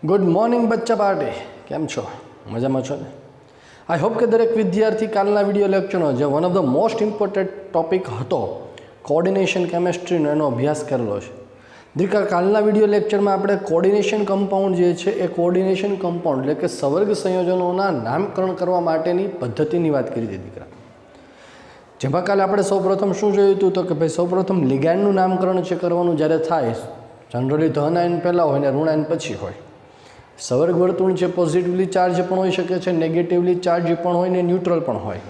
Good morning बच्चा party केम छो मजा में छो ने। आई होप के दरेक विद्यार्थी कालना विडियो लेक्चरनो जे one of the most important topic हतो कोऑर्डिनेशन केमिस्ट्री नो एनो अभ्यास करेलो छे। दीका कालना विडियो लेक्चर में आपणे कोऑर्डिनेशन कम्पाउंड जे छे ए कोऑर्डिनेशन कम्पाउंड એટલે કે સવર્ગ સંયોજનોના નામકરણ કરવા માટેની પદ્ધતિની વાત કરી હતી દીકરા। જેમાં કાલે આપણે સૌપ્રથમ શું જોયું હતું તો કે ભાઈ સૌપ્રથમ લિગેન્ડનું નામકરણ છે કરવાનું જ્યારે થાય જનરલી ધન આયન પહેલાં હોય ને ઋણ આયન પછી હોય। સવર્ગ વર્તુળ છે પોઝિટિવલી ચાર્જ પણ હોઈ શકે છે, નેગેટિવલી ચાર્જ પણ હોય ને ન્યુટ્રલ પણ હોય।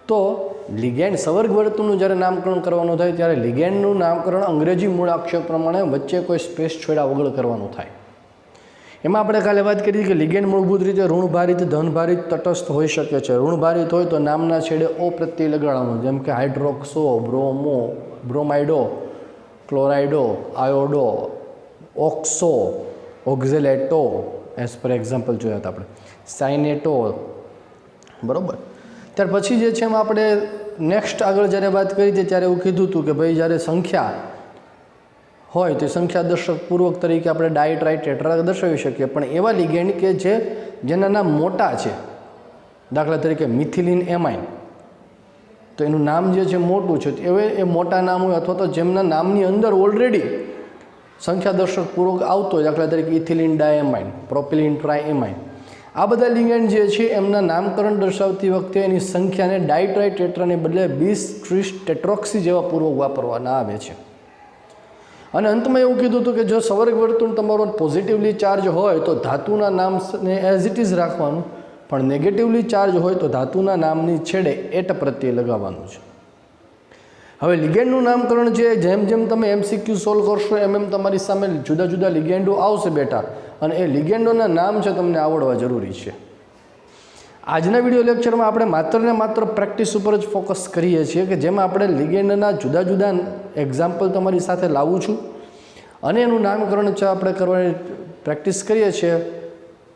તો લિગેન્ડ સવર્ગ વર્તુળનું જ્યારે નામકરણ કરવાનું થાય ત્યારે લિગેન્ડનું નામકરણ અંગ્રેજી મૂળ અક્ષર પ્રમાણે વચ્ચે કોઈ સ્પેસ છોડ્યા વગર કરવાનું થાય। એમાં આપણે કાલે વાત કરી કે લિગેન્ડ મૂળભૂત રીતે ઋણભારિત ધનભારિત તટસ્થ હોઈ શકે છે। ઋણભારિત હોય તો નામના છેડે ઓ પ્રત્યય લગાડવાનું, જેમ કે hydroxo, bromo, bromido, chlorido, iodo, oxo, oxalato as પર એક્ઝામ્પલ જોયા હતા આપણે, સાઇનેટો, બરાબર। ત્યાર પછી જે છે એમાં આપણે નેક્સ્ટ આગળ જ્યારે વાત કરી હતી ત્યારે એવું કીધું હતું કે ભાઈ જ્યારે સંખ્યા હોય તો સંખ્યા દર્શક પૂર્વક તરીકે આપણે ડાય ટ્રાય ટેટ્રા દર્શાવી શકીએ, પણ એવા લિગેન્ડ કે જેના નામ મોટા છે, દાખલા તરીકે મિથિલિન એમાઇન, તો એનું નામ જે છે મોટું છે, એવે એ મોટા નામ હોય અથવા તો જેમના નામની અંદર ઓલરેડી સંખ્યા દર્શક પૂર્વક આવતો હોય, દાખલા તરીકે ઇથિલિન ડાયએમાઇન, પ્રોપિલિન ટ્રાયએમાઇન, આ બધા લિગેન્ડ જે છે એમના નામકરણ દર્શાવતી વખતે એની સંખ્યાને ડાય ટ્રાય ટેટ્રાને બદલે 20, 30 ટેટ્રોક્સી જેવા પૂર્વક વાપરવાના આવે છે। અને અંતમાં એવું કીધું હતું કે જો સવર્ગ વર્તુળ તમારો પોઝિટિવલી ચાર્જ હોય તો ધાતુના નામને એઝ ઇટ ઇઝ રાખવાનું, પણ નેગેટિવલી ચાર્જ હોય તો ધાતુના નામની છેડે એટ પ્રત્યય લગાવવાનું છે। હવે લિગેન્ડનું નામકરણ છે જેમ જેમ તમે MCQ સોલ્વ કરશો એમ એમ તમારી સામે જુદા જુદા લિગેન્ડો આવશે બેટા, અને એ લિગેન્ડોના નામ છે તમને આવડવા જરૂરી છે। આજના વિડીયો લેક્ચરમાં આપણે માત્ર ને માત્ર પ્રેક્ટિસ ઉપર જ ફોકસ કરીએ છીએ કે જેમાં આપણે લિગેન્ડના જુદા જુદા એક્ઝામ્પલ તમારી સાથે લાવું છું અને એનું નામકરણ છે આપણે કરવાની પ્રેક્ટિસ કરીએ છીએ।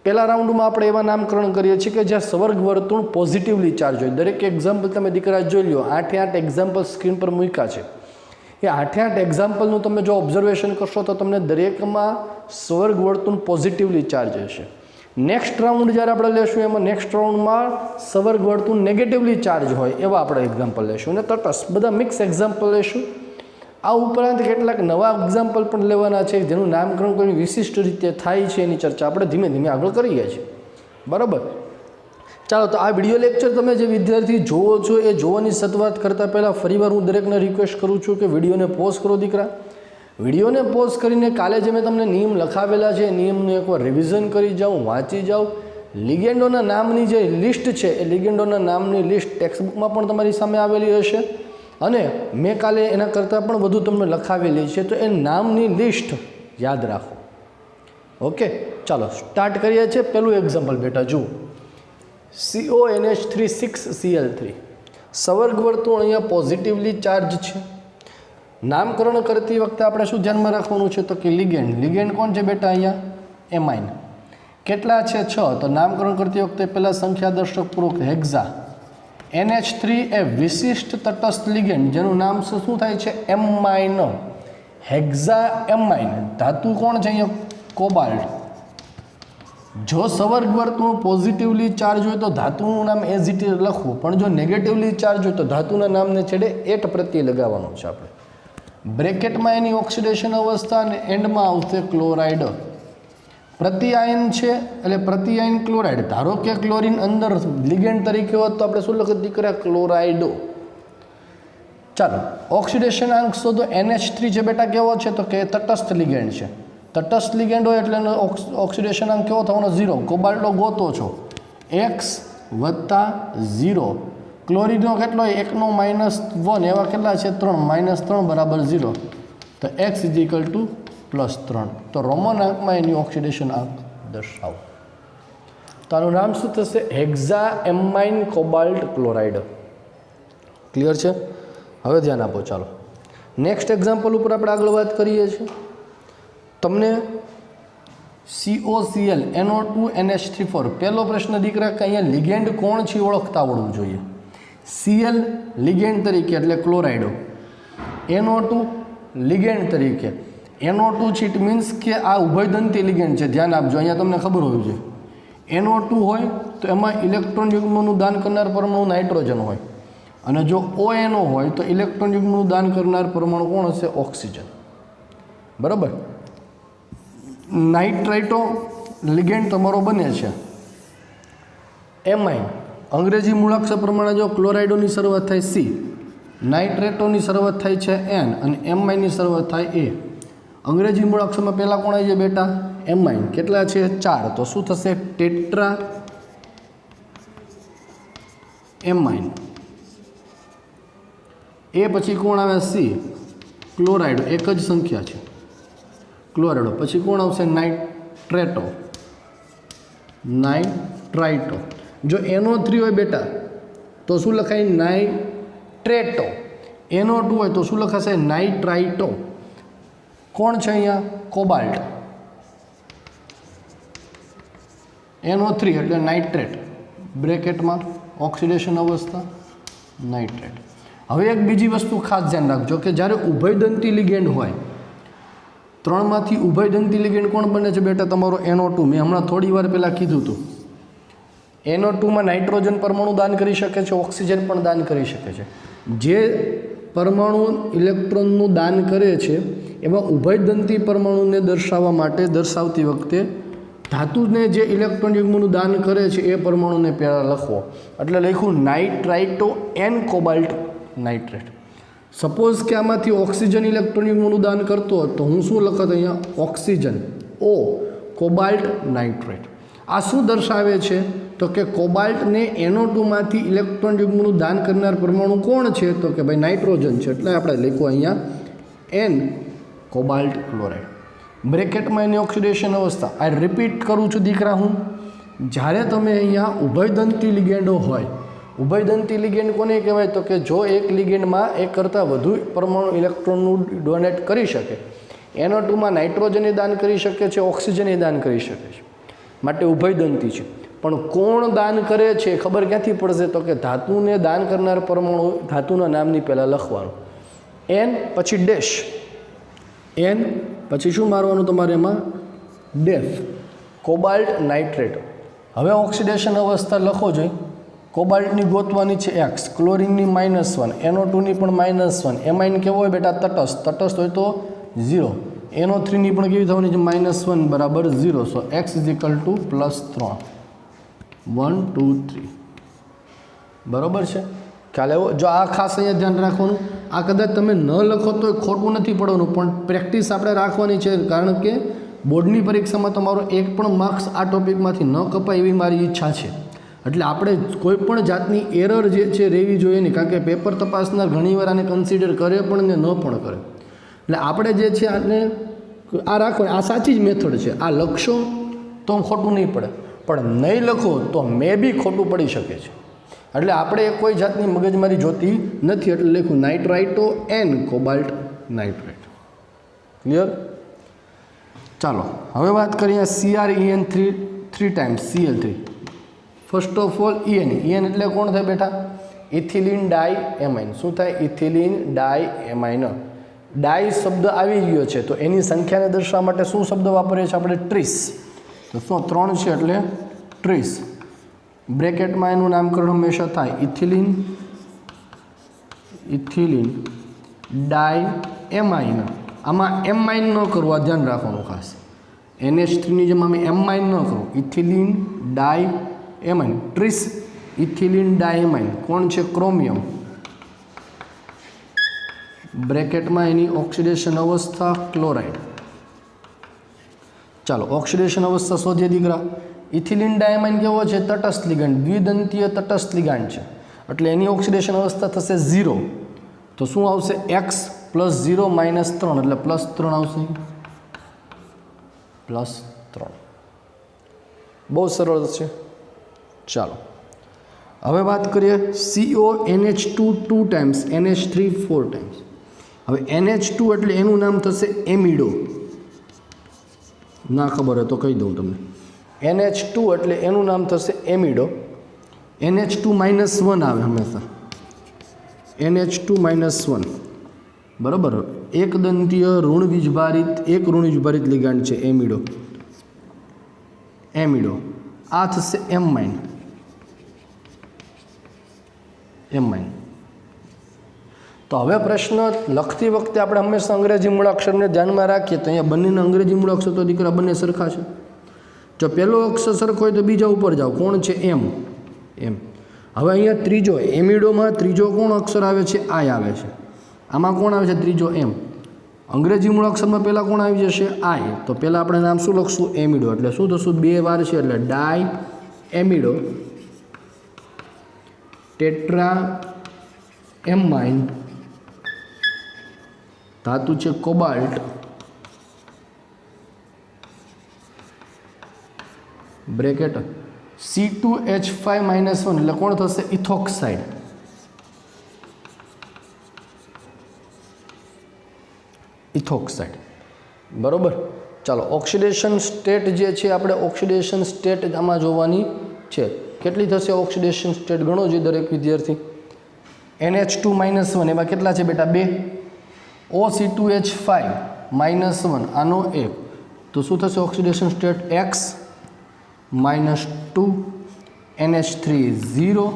પહેલા રાઉન્ડમાં આપણે એવા નામકરણ કરીએ છીએ કે જ્યાં સવર્ગ વર્તુળ પોઝિટિવલી ચાર્જ હોય। દરેક એક્ઝામ્પલ તમે દીકરા જોઈ લો, 8 એક્ઝામ્પલ સ્ક્રીન પર મૂક્યા છે। એ 8 એક્ઝામ્પલનું તમે જો ઓબ્ઝર્વેશન કરશો તો તમને દરેકમાં સવર્ગ વર્તુળ પોઝિટિવલી ચાર્જ હશે। નેક્સ્ટ રાઉન્ડ જ્યારે આપણે લેશું એમાં નેક્સ્ટ રાઉન્ડમાં સવર્ગ વર્તુળ નેગેટિવલી ચાર્જ હોય એવા આપણે એક્ઝામ્પલ લેશું અને તટસ્થ બધા મિક્સ એક્ઝામ્પલ લેશું। આ ઉપરાંત કેટલાક નવા એક્ઝામ્પલ પણ લેવાના છે જેનું નામકરણ કોઈ વિશિષ્ટ રીતે થાય છે એની ચર્ચા આપણે ધીમે ધીમે આગળ કરીએ છીએ, બરાબર। ચાલો, તો આ વિડીયો લેક્ચર તમે જે વિદ્યાર્થી જોવો છો એ જોવાની શરૂઆત કરતાં પહેલાં ફરીવાર હું દરેકને રિક્વેસ્ટ કરું છું કે વિડીયોને પોઝ કરો દીકરા। વિડીયોને પોઝ કરીને કાલે જે મેં તમને નિયમ લખાવેલા છે એ નિયમનું એકવાર રિવિઝન કરી જાઓ, વાંચી જાઓ। લિગેન્ડોના નામની જે લિસ્ટ છે એ લિગેન્ડોના નામની લિસ્ટ ટેક્સ્ટબુકમાં પણ તમારી સામે આવેલી હશે અને મેં કાલે એના કરતાં પણ વધુ તમને લખાવેલી છે, તો એ નામની લિસ્ટ યાદ રાખો। ઓકે, ચાલો સ્ટાર્ટ કરીએ છીએ। પહેલું એક્ઝામ્પલ બેટા જુઓ, CONH3 સવર્ગ વર્તુળ અહીંયા પોઝિટિવલી ચાર્જ છે। નામકરણ કરતી વખતે આપણે શું ધ્યાનમાં રાખવાનું છે તો કે લિગેન્ડ કોણ છે બેટા અહીંયા એમાઇન, કેટલા છે 6, તો નામકરણ કરતી વખતે પહેલાં સંખ્યા દર્શક પૂર્વક હેક્ઝા। NH3 એ વિશિષ્ટ તટસ્થ લિગેન્ડ જેનું નામ શું થાય છે એમાઇન, હેક્ઝા એમાઇન। ધાતુ કોણ છે અહીંયા કોબાલ્ટ। જો સવર્ગ વર્તુળ પોઝિટિવલી ચાર્જ હોય તો ધાતુનું નામ એઝ ઇટ ઇઝ લખવું, પણ જો નેગેટિવલી ચાર્જ હોય તો ધાતુના નામને છેડે એટ પ્રત્યય લગાવવાનો છે આપણે। બ્રેકેટમાં એની ઓક્સિડેશન અવસ્થા અને એન્ડમાં આવશે ક્લોરાઇડ। પ્રતિઆયન છે એટલે પ્રતિઆયન ક્લોરાઇડ, ધારો કે ક્લોરીન અંદર લિગેન્ડ તરીકે હોત તો આપણે શું લખત દીકરા ક્લોરાઇડો। ચાલો, ઓક્સિડેશન આંક શોધો। NH3 છે બેટા કેવો છે તો કે તટસ્થ લિગેન્ડ છે। તટસ્થ લિગેન્ડ હોય એટલે ઓક્સિડેશન આંક કેવો થવાનો 0। કોબાલ્ટો ગોતો છો X + 0, ક્લોરીનનો કેટલો 1 - 1 એવા કેટલા છે 3, -3 = 0, તો X = +3, તો રોમન આંકમાં એની ઓક્સિડેશન આંક દર્શાવો। તો આનું નામ શું થશે hexa amine cobalt chloride. Clear છે? હવે ધ્યાન આપો। ચાલો નેક્સ્ટ એક્ઝામ્પલ ઉપર આપણે આગળ વાત કરીએ છીએ। તમને COCl NO2 NH3 પહેલો પ્રશ્ન દીકરા કે અહીંયા લિગેન્ડ કોણ છે ઓળખતા આવડવું જોઈએ। Cl લિગેન્ડ તરીકે એટલે ક્લોરાઇડો, NO2 લિગેન્ડ તરીકે NO2 છે ઇટ મીન્સ કે આ ઉભયદંતી લિગેન્ડ છે. ધ્યાન આપજો, અહીંયા તમને ખબર હોવી જોઈએ. NO2 હોય તો એમાં ઇલેક્ટ્રોન યુગ્મનું દાન કરનાર પરમાણુ નાઇટ્રોજન હોય, અને જો ONO હોય તો ઇલેક્ટ્રોન યુગ્મનું દાન કરનાર પરમાણુ કોણ હશે? ઓક્સિજન. બરાબર. નાઇટ્રાઇટો લિગેન્ડ તમારો બને છે એમાઇન. અંગ્રેજી મૂળાક્ષર પ્રમાણે જો ક્લોરાઇડોની શરૂઆત થાય C, નાઇટ્રેટોની શરૂઆત થાય છે N અને એમાઇનની શરૂઆત થાય A. અંગ્રેજી મૂળાક્ષરમાં પહેલાં કોણ આવી જાય બેટા? એમાઇન. કેટલા છે? 4. તો શું થશે? Tetra amine. એ પછી કોણ આવે? C, chloride. એક જ સંખ્યા છે ક્લોરાઇડો. પછી કોણ આવશે? નાઇટ્રેટો, નાઇટ્રાઇટો. જો NO3 હોય બેટા તો શું લખાય? નાઇટ્રેટો. NO2 હોય તો શું લખાશે? નાઇટ્રાઇટો. કોણ છે અહીંયા? કોબાલ્ટ. NO3 એટલે નાઇટ્રેટ, બ્રેકેટમાં ઓક્સિડેશન અવસ્થા, નાઇટ્રેટ. હવે એક બીજી વસ્તુ ખાસ ધ્યાન રાખજો કે જ્યારે ઉભયદંતી લિગેન્ડ હોય, ત્રણમાંથી ઉભયદંતી લિગેન્ડ કોણ બને છે બેટા? તમારો NO2. મેં હમણાં થોડી વાર પહેલાં કીધું હતું. NO2માં નાઇટ્રોજન પરમાણુ દાન કરી શકે છે, ઓક્સિજન પણ દાન કરી શકે છે. જે પરમાણુ ઇલેક્ટ્રોનનું દાન કરે છે એમાં ઉભયદંતી પરમાણુને દર્શાવતી વખતે ધાતુને જે ઇલેક્ટ્રોન યુગ્મનું દાન કરે છે એ પરમાણુને પહેલાં લખવો. એટલે લખ્યું નાઇટ્રાઇટો એન કોબાલ્ટ નાઇટ્રેટ. સપોઝ કે આમાંથી ઓક્સિજન ઇલેક્ટ્રોન યુગ્મનું દાન કરતો હોત તો હું શું લખત અહીંયા? Oxygen O cobalt nitrate. આ શું દર્શાવે છે? તો કે કોબાલ્ટને NO2માંથી ઇલેક્ટ્રોન યુગ્મનું દાન કરનાર પરમાણુ કોણ છે? તો કે ભાઈ નાઇટ્રોજન છે. એટલે આપણે લખ્યું અહીંયા N કોબાલ્ટ ક્લોરાઇડ. બ્રેકેટમાં એની ઓક્સિડેશન અવસ્થા. આ રિપીટ કરું છું દીકરા હું. જ્યારે તમે અહીંયા ઉભયદંતી લિગેન્ડો હોય, ઉભયદંતી લિગેન્ડ કોને કહેવાય? તો કે જો એક લિગેન્ડમાં એક કરતાં વધુ પરમાણુ ઇલેક્ટ્રોનનું ડોનેટ કરી શકે. NO2માં નાઇટ્રોજન દાન કરી શકે છે, ઓક્સિજન દાન કરી શકે છે, માટે ઉભયદંતી છે. પણ કોણ દાન કરે છે ખબર ક્યાંથી પડશે? તો કે ધાતુને દાન કરનાર પરમાણુ ધાતુના નામની પહેલાં લખવાનું. N પછી ડેશ, N પછી શું મારવાનું તમારે એમાં? ડેફ. Cobalt nitrate. હવે ઓક્સિડેશન અવસ્થા લખો જોઈએ. કોબાલ્ટની ગોતવાની છે X, ક્લોરિનની -1, NO2ની પણ -1. એમાઇન કેવો હોય બેટા? તટસ્થ. તટસ્થ હોય તો 0. NO3ની પણ કેવી થવાની છે? -1 બરાબર 0. સો X +3. 1 2 3. બરાબર છે? ખ્યાલ આવ્યો? જો આ ખાસ અહીંયા ધ્યાન રાખવાનું. આ કદાચ તમે ન લખો તો ખોટું નથી પડવાનું, પણ પ્રેક્ટિસ આપણે રાખવાની છે. કારણ કે બોર્ડની પરીક્ષામાં તમારો એક પણ માર્ક્સ આ ટોપિકમાંથી ન કપાય એવી મારી ઈચ્છા છે. એટલે આપણે કોઈ પણ જાતની એરર જે છે રહેવી જોઈએ નહીં. કારણ કે પેપર તપાસનાર ઘણીવાર આને કન્સિડર કરે પણ ને ન પણ કરે. એટલે આપણે જે છે આને આ રાખવાની. આ સાચી જ મેથડ છે. આ લખશો તો ખોટું નહીં પડે, પણ નહીં લખો તો મે બી ખોટું પડી શકે છે. એટલે આપણે કોઈ જાતની મગજમારી જોતી નથી. એટલે લખ્યું નાઇટ્રાઇટો એન કોબાલ્ટ નાઇટ્રેટ. ક્લિયર? ચાલો હવે વાત કરીએ CrEn 3 times Cl3. First of all EN. EN એટલે કોણ થાય બેટા? ઇથિલિન ડાય એમાઇન. શું થાય? ઇથિલિન ડાય એમાઇન. ડાય શબ્દ આવી ગયો છે તો એની સંખ્યાને દર્શાવવા માટે શું શબ્દ વાપરીએ છીએ આપણે? ટ્રીસ. તો શું 3 છે એટલે ટ્રીસ. બ્રેકેટમાં એનું નામકરણ હંમેશા થાય ઇથિલિન ડાય એમાઇન. આમાં એમાઇન ન કરવું, આ ધ્યાન રાખવાનું ખાસ. NH3ની જેમ અમે એમાઇન ન કરવું. ઇથિલિન ડાય એમાઇન. ટ્રીસ ઇથિલિન ડાય એમાઇન. કોણ છે? ક્રોમિયમ. બ્રેકેટમાં એની ઓક્સિડેશન અવસ્થા ક્લોરાઇડ. ચાલો ઓક્સિડેશન અવસ્થા શોધીએ દીકરા. ઇથિલિન ડાયમાઇન કેવો છે? તટસ્થ લિગાન્ડ, દ્વિદંતીય તટસ્થ લિગાન્ડ છે. એટલે એની ઓક્સિડેશન અવસ્થા થશે 0. તો શું આવશે? X +0 -3 એટલે +3 આવશે. +3. બહુ સરળ છે. ચાલો હવે વાત કરીએ CONH2 2 ટાઈમ્સ, NH3 4 ટાઈમ્સ. હવે NH2 એટલે એનું નામ થશે એમિડો. ના ખબર હોય તો કહી દઉં તમને. NH2 એટલે એનું નામ થશે એમિડો. NH2 -1 આવે હંમેશા. NH2 -1 બરાબર. એકદંતીય ઋણ વીજભારિત વીજભારિત લિગાન્ડ છે એમિડો આ થશે એમાઇન તો હવે પ્રશ્ન લખતી વખતે આપણે હંમેશા અંગ્રેજી મૂળાક્ષરને ધ્યાનમાં રાખીએ તો અહીંયા બંનેના અંગ્રેજી મૂળાક્ષર તો દીકરા બંને સરખા છે. જો પહેલો અક્ષર સરખો હોય તો બીજા ઉપર જાઓ. કોણ છે? એમ. હવે અહીંયા ત્રીજો એમિડોમાં ત્રીજો કોણ અક્ષર આવે છે? આઈ આવે છે. આમાં કોણ આવે છે? ત્રીજો એમ. અંગ્રેજી મૂળાક્ષરમાં પહેલાં કોણ આવી જશે? આઈ. તો પહેલાં આપણે નામ શું લખશું? એમિડો. એટલે શું થશું? 2 વાર છે એટલે ડાય એમિડો ટેટ્રા એમાઇન ધાતુ છે કોબાલ્ટ બ્રેકેટ C2H5-1 એટલે કોણ થશે? ઇથોક્સાઇડ. બરોબર. ચાલો ઓક્સિડેશન સ્ટેટ જે છે આપણે ઓક્સિડેશન સ્ટેટ આમાં જોવાની છે. કેટલી થશે ઓક્સિડેશન સ્ટેટ? ગણો જોઈએ દરેક વિદ્યાર્થી. NH2-1 એમાં કેટલા છે બેટા? 2. OC2H5-1 આનો 1. તો શું થશે oxidation state? X -2 NH3 0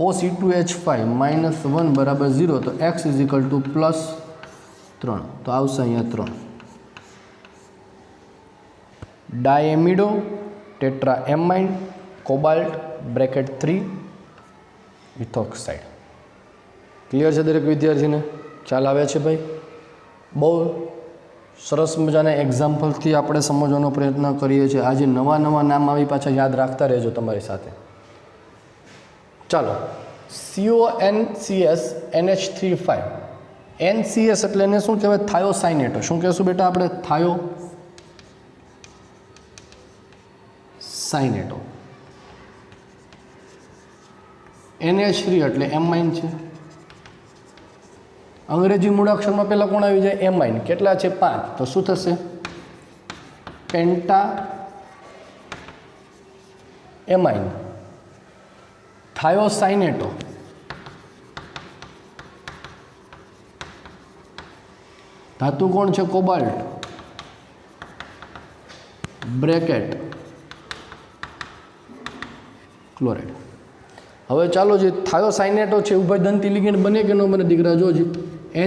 OC2H5-1 બરાબર 0. તો X = +3. તો આવશે અહીંયા 3. Diamido tetra amine cobalt bracket 3 ethoxide. Clear છે દરેક વિદ્યાર્થીને? ખ્યાલ આવે છે ભાઈ? બહુ સરસ મજાના એક્ઝામ્પલથી આપણે સમજવાનો પ્રયત્ન કરીએ છીએ. આજે નવા નામ આવી પાછા યાદ રાખતા રહેજો તમારી સાથે. ચાલો CONCS NH3 NCS એટલે એને શું કહેવાય? થાયોસાઇનેટો. શું કહેશું બેટા આપણે? થાયોસાઇનેટો. NH3 એટલે એમાઇન છે. અંગ્રેજી મૂળાક્ષરમાં પહેલાં કોણ આવી જાય? એમાઇન. કેટલા છે? 5. તો શું થશે? પેન્ટા એમાઇન થાયોસાઇનેટો. ધાતુ કોણ છે? Cobalt bracket chloride. હવે ચાલો જે થાયોસાઇનેટો છે ઉભયદંતી લિગેન્ડ બને કે ન બને દીકરા? જોજે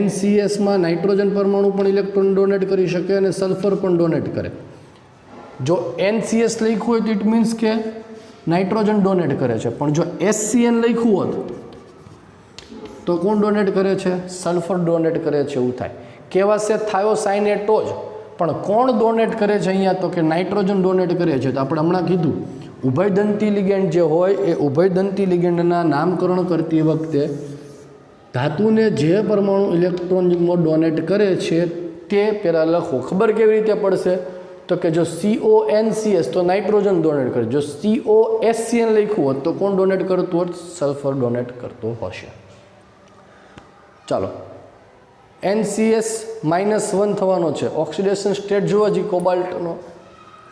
NCSમાં નાઇટ્રોજન પરમાણુ પણ ઇલેક્ટ્રોન ડોનેટ કરી શકે અને સલ્ફર પણ ડોનેટ કરે. જો NCS લખ્યું હોય તો ઇટ મીન્સ કે નાઇટ્રોજન ડોનેટ કરે છે, પણ જો SCN લખ્યું હોત તો કોણ ડોનેટ કરે છે? સલ્ફર ડોનેટ કરે છે. એવું થાય. કહેવાશે થાયોસાઇનેટો જ, પણ કોણ ડોનેટ કરે છે અહીંયા? તો કે નાઇટ્રોજન ડોનેટ કરે છે. તો આપણે હમણાં કીધું ઉભયદંતી લિગેન્ડ જે હોય એ ઉભયદંતી લિગેન્ડના નામકરણ કરતી વખતે ધાતુને જે પરમાણુ ઇલેક્ટ્રોનમાં ડોનેટ કરે છે તે પહેલાં લખો. ખબર કેવી રીતે પડશે? તો કે જો CONCS તો નાઇટ્રોજન ડોનેટ કરે, જો COSCN લખ્યું હોત તો કોણ ડોનેટ કરતું હોત? સલ્ફર ડોનેટ કરતું હશે. ચાલો NCS-1 થવાનો છે. ઓક્સિડેશન સ્ટેટ જોવા જઈએ કોબાલ્ટનો,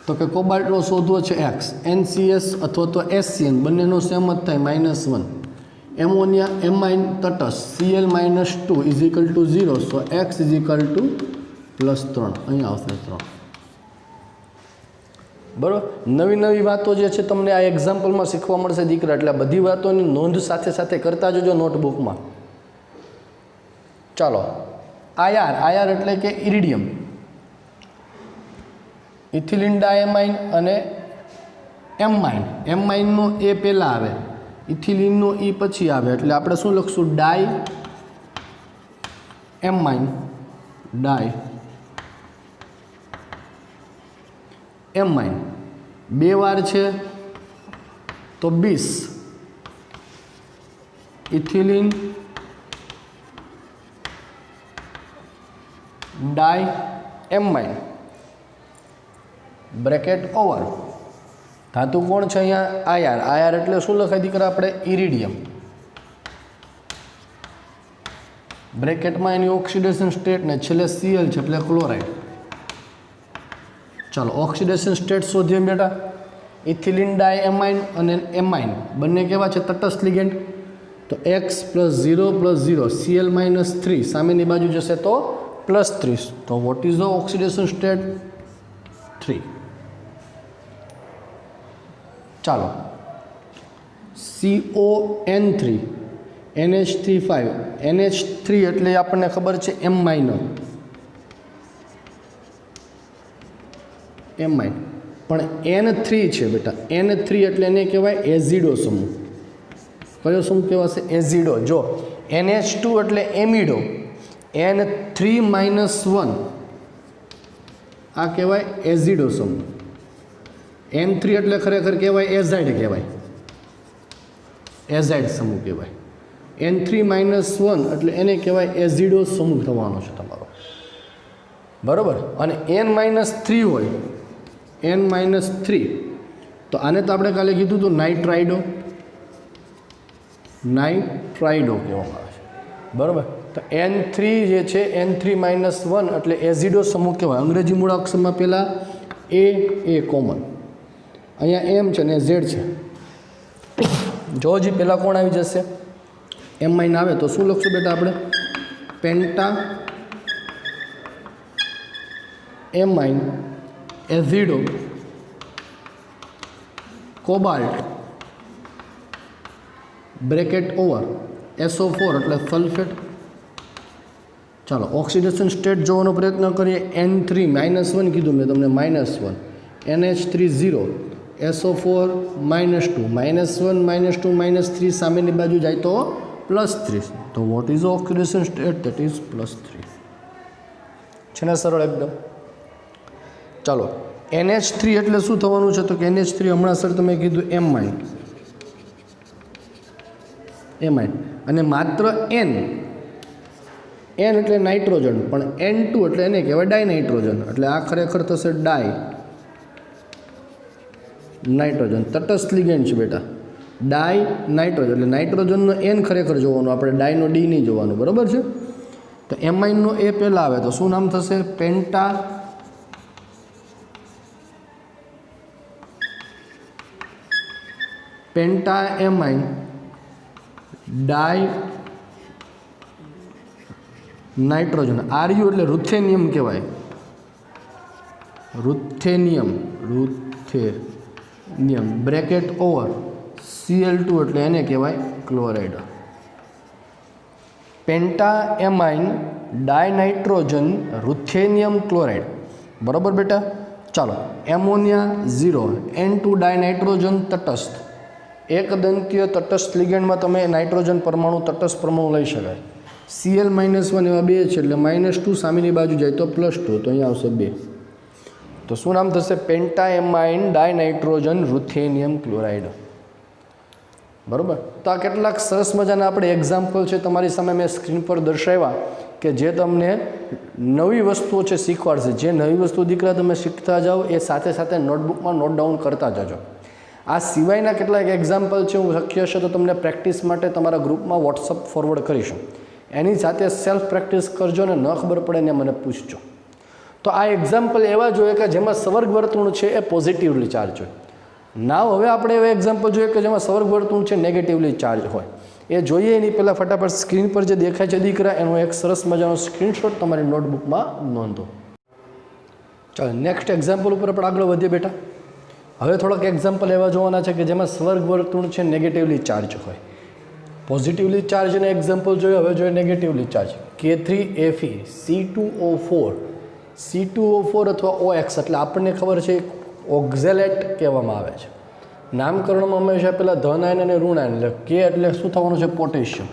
તો કે કોબાલ્ટનો શોધવો છે X. NCS અથવા તો SCN બંનેનો સેમ જ થાય -1. એમોનિયા એમાઇન તટસ્થ Cl-2 = 0. સો X = +3. અહીંયા આવશે 3. બરાબર. નવી વાતો જે છે તમને આ એક્ઝામ્પલમાં શીખવા મળશે દીકરા. એટલે બધી વાતોની નોંધ સાથે કરતા જજો નોટબુકમાં. ચાલો IR એટલે કે ઇરિડિયમ. ઇથિલિન ડાયમાઇન અને એમાઇનનો એ પહેલાં આવે, ઇથિલિનનો E પછી આવે. એટલે આપણે શું લખશું? ડાય એમાઇન 2 વાર છે તો 20 ઇથિલિન ડાય એમાઇન બ્રેકેટ ઓવર. ધાતુ કોણ છે અહીંયા? IR એટલે શું લખાય દીકરા આપણે? ઇરિડિયમ. બ્રેકેટમાં એની ઓક્સિડેશન સ્ટેટ ને છેલ્લે Cl છે એટલે ક્લોરાઇડ. ચાલો ઓક્સિડેશન સ્ટેટ શોધીએ બેટા. ઇથિલિન ડાય એમાઇન અને એમાઇન બંને કેવા છે? તટસ્થ લિગેન્ડ. તો X + 0 + 0 Cl - 3 સામેની બાજુ જશે તો +30. તો what is the oxidation state? 3. ચાલો, CON3 NH3 5 NH3 એટલે આપણને ખબર છે M માઇનર, M માઇનર, પણ N3 છે બેટા. N3 એટલે એને કહેવાય એઝિડો સમૂહ. કયો સમૂહ કહેવાશે? એઝિડો. જો NH2 એટલે એમિડો, N3 -1 આ કહેવાય એઝિડો સમૂહ. N3 એટલે ખરેખર કહેવાય એઝાઇડ કહેવાય, એઝાઇડ સમૂહ કહેવાય. N3 -1 એટલે એને કહેવાય એઝિડો સમૂહ થવાનો છે તમારો, બરાબર. અને N-3 હોય, N-3 તો આને તો આપણે કાલે કીધું હતું નાઇટ્રાઇડો, નાઇટ્રાઇડો કહેવામાં આવે છે, બરાબર. તો N3 જે છે N3 -1 એટલે એઝિડો સમૂહ કહેવાય. અંગ્રેજી મૂળાક્ષરમાં પહેલાં એ કોમન, અહીંયા M છે ને Z છે. જો હજી પહેલાં કોણ આવી જશે? M માઇન આવે તો શું લખશું બેટા આપણે? Penta M mine azido cobalt bracket over SO4 એટલે સલ્ફેટ. ચાલો, ઓક્સિડેશન સ્ટેટ જોવાનો પ્રયત્ન કરીએ. N3 -1 કીધું મેં તમને, -1 NH3 0 SO4 -2 -1 -2 -3 સામેની બાજુ જાય તો +3. તો what is oxidation state? That is +3. છે ને સરળ એકદમ. ચાલો, NH3 એટલે શું થવાનું છે? તો કે NH3 હમણાં સર તમે કીધું M માઇન, M માઇન, અને માત્ર N એટલે નાઇટ્રોજન, પણ N2 એટલે એને કહેવાય ડાયનાઇટ્રોજન, એટલે આ ખરેખર થશે ડાય નાઇટ્રોજન. તટસ્થ લિગેન્ડ છે બેટા, ડાય નાઇટ્રોજન, એટલે નાઇટ્રોજનનો N ખરેખર જોવાનું, આપણે ડાયનો D નહીં જોવાનું, બરાબર છે. તો M માઇનનો A પહેલાં આવે તો શું નામ થશે? પેન્ટા M માઇન ડાય નાઇટ્રોજન. RU એટલે રૂથેનિયમ કહેવાય, રૂથેનિયમ બ્રેકેટ ઓવર Cl2 એટલે એને કહેવાય ક્લોરાઇડ. પેન્ટા એમાઇન ડાયનાઇટ્રોજન રૂથેનિયમ ક્લોરાઇડ, બરાબર બેટા. ચાલો, એમોનિયા 0 N2 ડાયનાઇટ્રોજન તટસ્થ. એકદંતીય તટસ્થ લિગેન્ડમાં તમે નાઇટ્રોજન પરમાણુ તટસ્થ પરમાણુ લઈ શકાય. Cl -1 એવા 2 છે એટલે -2 સામેની બાજુ જાય તો +2, તો અહીંયા આવશે 2. તો શું નામ થશે? પેન્ટાએમાઇન ડાયનાઇટ્રોજન રૂથેનિયમ ક્લોરાઇડ, બરાબર. તો આ કેટલાક સરસ મજાના આપણે એક્ઝામ્પલ છે તમારી સામે મેં સ્ક્રીન પર દર્શાવ્યા કે જે તમને નવી વસ્તુઓ છે શીખવાડશે. જે નવી વસ્તુ દીકરા તમે શીખતા જાઓ એ સાથે સાથે નોટબુકમાં નોટ ડાઉન કરતા જજો. આ સિવાયના કેટલાક એક્ઝામ્પલ છે, હું શક્ય હશે તો તમને પ્રેક્ટિસ માટે તમારા ગ્રુપમાં વોટ્સઅપ ફોરવર્ડ કરીશું. એની સાથે સેલ્ફ પ્રેક્ટિસ કરજો ને ન ખબર પડે ને મને પૂછજો. તો આ એક્ઝામ્પલ એવા જોઈએ કે જેમાં સવર્ગ વર્તુળ છે એ પોઝિટિવલી ચાર્જ હોય. નાવ હવે આપણે એવા એક્ઝામ્પલ જોઈએ કે જેમાં સવર્ગ વર્તુળ છે નેગેટિવલી ચાર્જ હોય. એ જોઈએ એની પહેલાં ફટાફટ સ્ક્રીન પર જે દેખાય છે દીકરા એનો એક સરસ મજાનો સ્ક્રીનશોટ તમારી નોટબુકમાં નોંધો. ચાલો, નેક્સ્ટ એક્ઝામ્પલ ઉપર આપણે આગળ વધીએ બેટા. હવે થોડાક એક્ઝામ્પલ એવા જોવાના છે કે જેમાં સવર્ગ વર્તુળ છે નેગેટિવલી ચાર્જ હોય. પોઝિટિવલી ચાર્જના એક્ઝામ્પલ જોઈએ, હવે જોઈએ નેગેટિવલી ચાર્જ. K3Fe C2O4 અથવા OX એટલે આપણને ખબર છે ઓક્ઝેલેટ કહેવામાં આવે છે. નામકરણમાં હંમેશા પહેલાં ધન આયન અને ઋણ આયન, એટલે K એટલે શું થવાનું છે? પોટેશિયમ.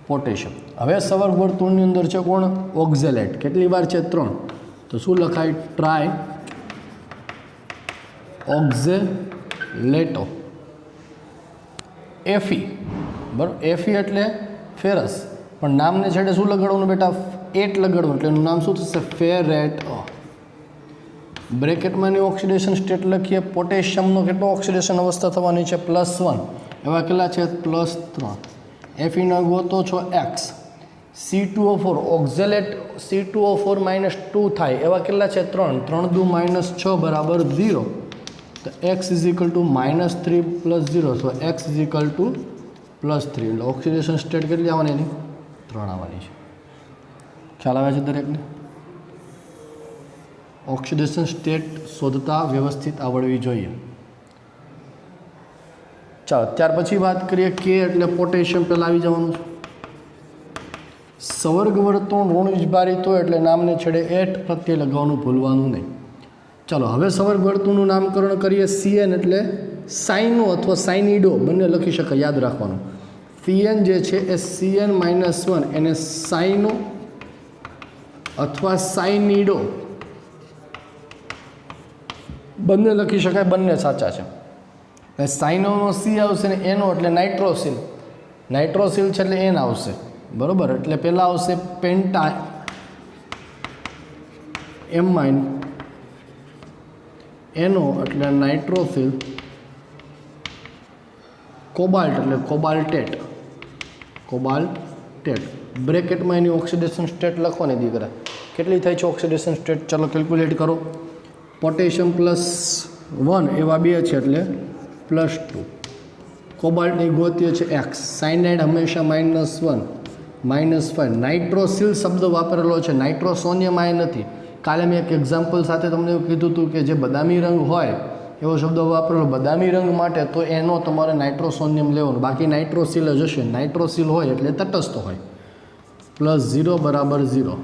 પોટેશિયમ. હવે સવર્ગ વર્તુળની અંદર છે કોણ? ઓક્ઝેલેટ. કેટલી વાર છે? 3. તો શું લખાય? ટ્રાય ઓક્ઝેલેટો. Fe, બરાબર. Fe એટલે ફેરસ, પણ નામને છેડે શું લગાડવાનું બેટા? એટ લગાડવાનું, એટલે એનું નામ શું થશે? ફેરેટ. બ્રેકેટમાંની ઓક્સિડેશન સ્ટેટ લખીએ. પોટેશિયમનો કેટલો ઓક્સિડેશન અવસ્થા થવાની છે? +1. એવા કેટલા છે? +3. Fe ગોતો છો X. C2O4 ઓક્ઝેલેટ C2O4 -2 થાય એવા કેટલા છે? 3. 3 દુ -6 બરાબર 0. તો X = -3 + 0, તો X = +3 એટલે ઓક્સિડેશન સ્ટેટ કેટલી આવવાની એની 3 આવવાની છે. ખ્યાલ આવે છે દરેકને? ઓક્સિડેશન સ્ટેટ શોધતા વ્યવસ્થિત આવડવી જોઈએ. ચાલો ત્યાર પછી વાત કરીએ કે એટલે પોટેશિયમ પહેલાં આવી જવાનું છે. સવર્ગ વર્તુળ ઋણ વીજભારિત હોય એટલે નામને છેડે એટ પ્રત્યે લગાવવાનું ભૂલવાનું નહીં. ચાલો હવે સવર્ગ વર્તુળનું નામકરણ કરીએ. CN એટલે સાઇનો અથવા સાઇનિડો બંને લખી શકાય, યાદ રાખવાનું. CN જે છે એ CN-1 એને સાઇનો અથવા સાઇનિડો બંને લખી શકાય, બંને સાચા છે. સાઇનોનો C આવશે ને એનો એટલે નાઇટ્રોસિલ. નાઇટ્રોસિલ છે એટલે એન આવશે, બરાબર. એટલે પહેલાં આવશે પેન્ટા એમાઇન, એનો એટલે નાઇટ્રોસિલ, કોબાલ્ટ એટલે કોબાલ્ટેટ, કોબાલ્ટેટ. બ્રેકેટમાં એની ઓક્સિડેશન સ્ટેટ લખવાની દીકરા. કેટલી થાય છે ઓક્સિડેશન સ્ટેટ? ચાલો કેલ્ક્યુલેટ કરો. પોટેશિયમ +1 એવા 2 છે એટલે +2. કોબાલ્ટની ગોતીય છે X. સાયનાઇડ હંમેશા -1 -5. નાઇટ્રોસિલ શબ્દ વાપરેલો છે, નાઇટ્રોસોનિયમ આ નથી. કાલે મેં એક એક્ઝામ્પલ સાથે તમને એવું કીધું હતું કે જે બદામી રંગ હોય એવો શબ્દ વાપરેલો બદામી રંગ માટે, તો એનો તમારે નાઇટ્રોસોનિયમ લેવાનો, બાકી નાઇટ્રોસિલ જ હશે. નાઇટ્રોસિલ હોય એટલે તટસ્થ હોય. +0 = 0.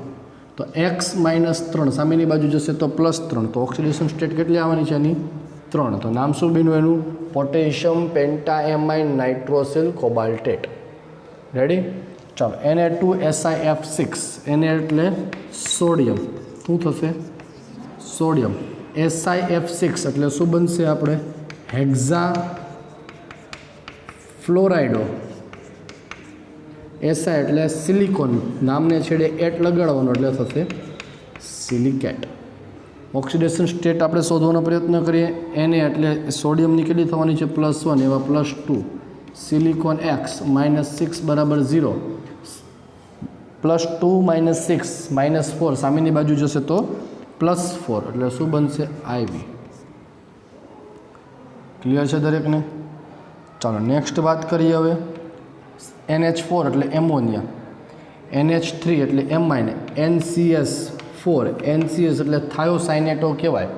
તો X -3 સામેની બાજુ જશે તો +3. તો ઓક્સિડેશન સ્ટેટ કેટલી આવવાની છે એની? 3. તો નામ શું બન્યું એનું? પોટેશિયમ પેન્ટાએમાઇન નાઇટ્રોસિલ કોબાલ્ટેટ. રેડી? ચાલો Na2SiF6. Na એટલે સોડિયમ. શું થશે? સોડિયમ. SiF6 એટલે શું બનશે? આપણે હેક્ઝા ફ્લોરાઇડો. SI એટલે સિલિકોન, નામને છેડે એટ લગાડવાનો એટલે થશે સિલિકેટ. ઓક્સિડેશન સ્ટેટ આપણે શોધવાનો પ્રયત્ન કરીએ. Na એટલે સોડિયમની કેટલી થવાની છે? +1 એવા +2. Silicon X -6 = 0. +2 - 6 -4 સામેની બાજુ જશે તો +4 એટલે શું બનશે? IV. ક્લિયર છે દરેકને? ચાલો નેક્સ્ટ વાત કરીએ હવે. NH4 એટલે એમોનિયા, NH3 એટલે એમાઇન, NCS4. NCS એટલે થાયોસાઇનેટો કહેવાય.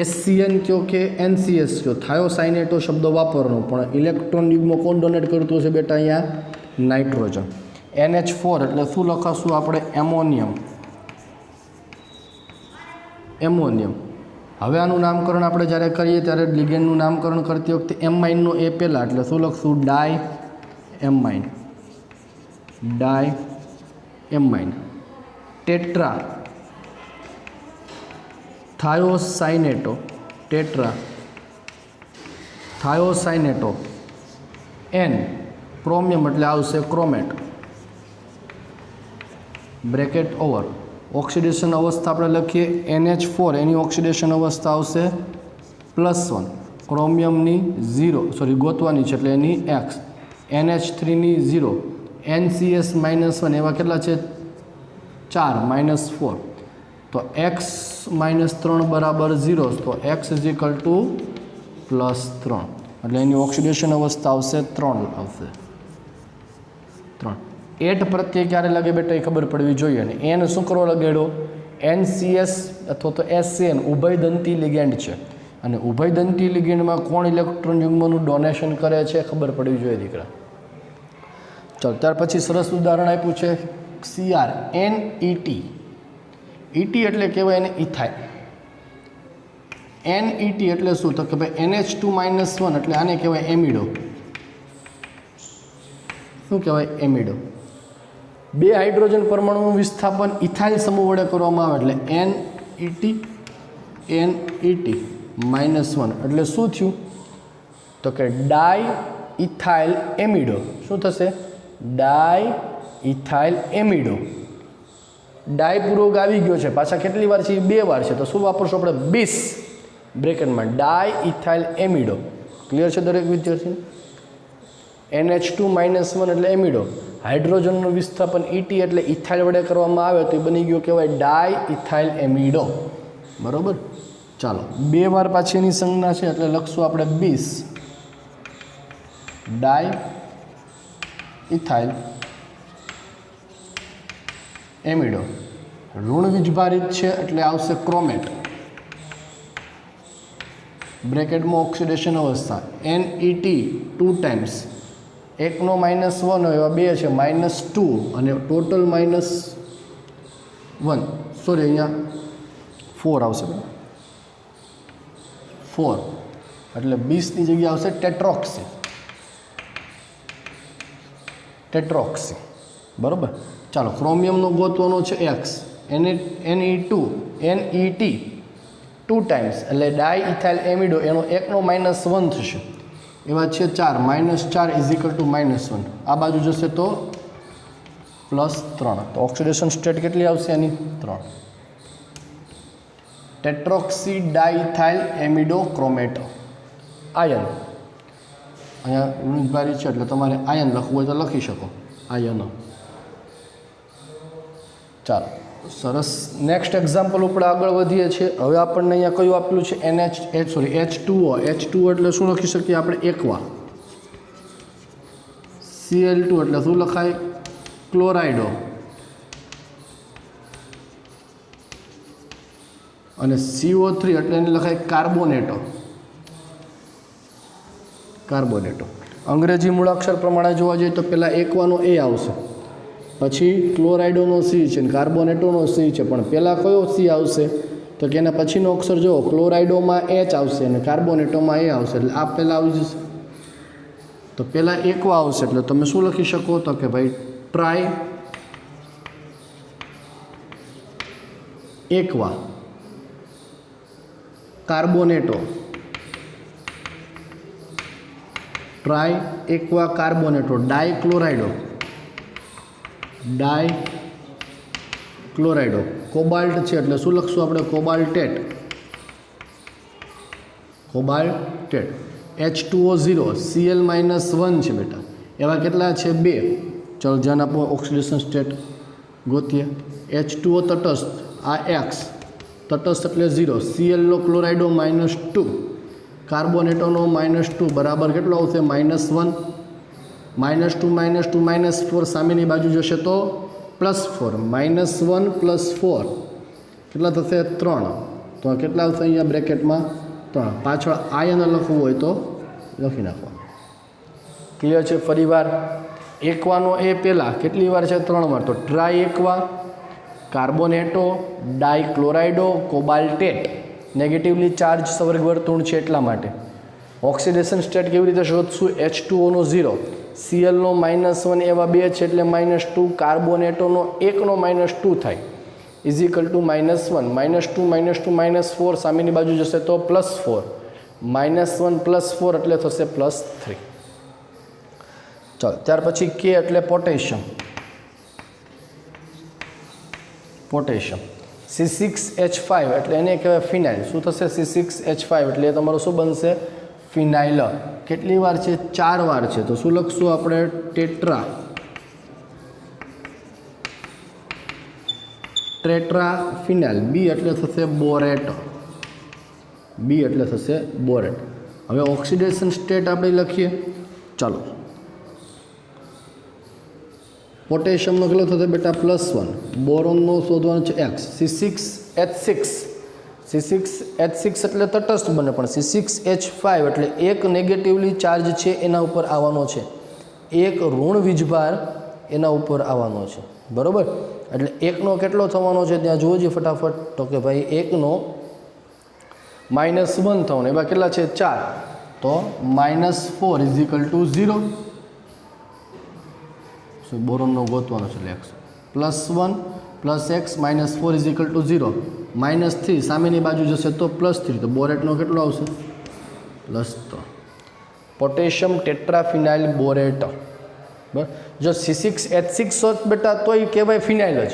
SCN કયો કે NCS કયો, થાયોસાઇનેટો શબ્દ વાપરવાનો, પણ ઇલેક્ટ્રોન યુગ્મ કોણ ડોનેટ કરતું હશે બેટા? અહીંયા નાઇટ્રોજન. NH4 એટલે શું લખાશું આપણે? એમોનિયમ. એમોનિયમ. હવે આનું નામકરણ આપણે જ્યારે કરીએ ત્યારે લિગેન્ડનું નામકરણ કરતી વખતે એમાઇનનો એ પહેલાં, એટલે શું લખશું? Di amine. Di amine. Tetra thiocyanato. Tetra thiocyanato. N chromium એટલે આવશે ક્રોમેટ. Bracket over. ઓક્સિડેશન અવસ્થા આપણે લખીએ NH4, એની ઓક્સિડેશન અવસ્થા આવશે +1. ક્રોમિયમની 0 ગોતવાની છે એટલે એની X. NH3ની 0. NCS -1 એવા કેટલા છે? 4 -4. તો X -3 = 0. તો X = +3 એટલે એની ઓક્સિડેશન અવસ્થા આવશે 3 આવશે. 3. એટ પ્રત્યે ક્યારે લાગે બેટા એ ખબર પડવી જોઈએ. અને એન શું કરવા લગાડ્યો? NCS અથવા તો SCN ઉભયદંતી લિગેન્ડ છે, અને ઉભયદંતી લિગેન્ડમાં કોણ ઇલેક્ટ્રોન યુગ્મનું ડોનેશન કરે છે ખબર પડવી જોઈએ દીકરા. ચાલો ત્યાર પછી સરસ ઉદાહરણ આપ્યું છે CR NET. ET એટલે કહેવાય એને ઇથાઇલ. NET એટલે શું? તો કે ભાઈ NH2 -1 એટલે આને કહેવાય એમિડો. શું કહેવાય? એમિડો. 2 હાઇડ્રોજન પરમાણુનું વિસ્થાપન ઇથાઇલ સમૂહ વડે કરવામાં આવે એટલે NET -1 એટલે શું થયું? તો કે ડાય ઇથાઇલ એમિડો. શું થશે? ડાય ઇથાઇલ એમિડો. ડાય પૂર્વક આવી ગયો છે, પાછા કેટલી વાર છે? 2 વાર છે. તો શું વાપરશું આપણે? BIS બ્રેકેટમાં ડાય ઇથાઇલ એમિડો. ક્લિયર છે દરેક વિદ્યાર્થી? NH2 -1 એટલે એમિડો. હાઇડ્રોજનનું વિસ્થાપન ET એટલે ઇથાઇલ વડે કરવામાં આવે તો એ બની ગયો કહેવાય ડાય ઇથાઇલ એમિડો. બરાબર? ચાલો 2 વાર પાછી એની સંજ્ઞા છે એટલે લખશું આપણે BIS ડાય ઇથાઇલ એમિડો ઋણ વીજભારિત છે એટલે આવશે ક્રોમેટ, બ્રેકેટમાં ઓક્સિડેશન અવસ્થા NET 2 ટાઈમ્સ, એકનો -1 હોય એવા બે છે -2 અને ટોટલ -1 સોરી અહીંયા 4 આવશે 4 એટલે 20ની જગ્યાએ આવશે ટેટ્રોક્સી બરાબર. ચાલો ક્રોમિયમનો ગોતવાનો છે X, NET 2 ટાઈમ્સ એટલે ડાઈ ઇથાઇલ એમિડો એનો એકનો -1 થશે એવા છે 4 -4 =-1 આ બાજુ જશે તો +3 તો ઓક્સિડેશન સ્ટેટ કેટલી આવશે એની 3. ટેટ્રોક્સી ડાઇથાઇલ એમિડો ક્રોમેટો આયન અહીંયા ઋણભારી છે એટલે તમારે આયન લખવું હોય તો લખી શકો આયન. ચાલો સરસ. નેક્સ્ટ એક્ઝામ્પલ ઉપર આગળ વધીએ છીએ. હવે આપણને અહીંયા કયું આપેલું છે H2O એટલે શું લખી શકીએ આપણે એકવા. Cl2 એટલે શું લખાય ક્લોરાઇડો અને CO3 એટલે એને લખાય કાર્બોનેટો. અંગ્રેજી મૂળાક્ષર પ્રમાણે જોવા જઈએ તો પહેલાં એકવાનો A આવશે, પછી ક્લોરાઇડોનો C છે અને કાર્બોનેટોનો C છે, પણ પહેલાં કયો C આવશે તો કે એના પછીનો અક્ષર જુઓ ક્લોરાઇડોમાં H આવશે અને કાર્બોનેટોમાં A આવશે એટલે આ પહેલાં આવી જશે. તો પહેલાં એકવા આવશે એટલે તમે શું લખી શકો તો કે ભાઈ tri aqua carbonato, tri aqua carbonato, dichlorido. Cobalt છે એટલે શું લખશું આપણે કોબાલ્ટેટ. H2O0 Cl -1 છે બેટા, એવા કેટલા છે 2. ચલો ધ્યાન આપો, ઓક્સિડેશન સ્ટેટ ગોતીએ. H2O તટસ્થ આ X તટસ્થ એટલે 0, Clનો ક્લોરાઇડો -2, કાર્બોનેટોનો -2 બરાબર કેટલો આવશે -1. -2 -4 સામેની બાજુ જશે તો +4, -1 +4 કેટલા થશે 3. તો કેટલા આવશે અહીંયા બ્રેકેટમાં 3. પાછળ આયન લખવું હોય તો લખી નાખો. ક્લિયર છે? ફરીવાર એકવાનો એ પહેલાં કેટલી વાર છે 3 વાર. તો try aqua carbonato ડાયક્લોરાઇડો કોબાલ્ટેટ negatively charge સવર્ગ વર્તુળ છે એટલા માટે. ઓક્સિડેશન સ્ટેટ કેવી રીતે શોધશું? H2O નો 0, Clનો -1 એવા 2 છે એટલે -2, કાર્બોનેટોનો એકનો -2 થાય =-1 -2 -4 સામેની બાજુ જશે તો +4, -1 +4 એટલે થશે +3. ચાલો ત્યાર પછી K એટલે પોટેશિયમ. C6H5 એટલે એને કહેવાય ફિનાઇલ. શું થશે? C6H5 એટલે એ તમારું શું બનશે? ફિનાઇલ. કેટલી વાર છે? 4 વાર છે. તો શું લખશું આપણે? ટેટ્રા ફિનાઇલ. B એટલે થશે બોરેટ. હવે ઓક્સિડેશન સ્ટેટ આપણે લખીએ. ચાલો પોટેશિયમનો કેટલો થશે બેટા? +1. બોરોનનો શોધવાનો છે X. C6H6 એટલે તટસ્થ બને, પણ C6H5 એટલે એક નેગેટિવલી ચાર્જ છે એના ઉપર આવવાનો છે, એક ઋણ વીજભાર એના ઉપર આવવાનો છે બરાબર. એટલે એકનો કેટલો થવાનો છે ત્યાં જોજો ફટાફટ. તો કે ભાઈ એકનો -1 થવાનો, એવા કેટલા છે 4. તો -4 =0. બોરોનનો ગોતવાનો છે X. +1 + X -4 =0. -3 સામેની બાજુ જશે તો +3. તો બોરેટનો કેટલો આવશે? +3. પોટેશિયમ ટેટ્રાફિનાઇલ બોરેટ. બરાબર. જો C6H6 હોત બેટા તોય કહેવાય ફિનાઇલ જ,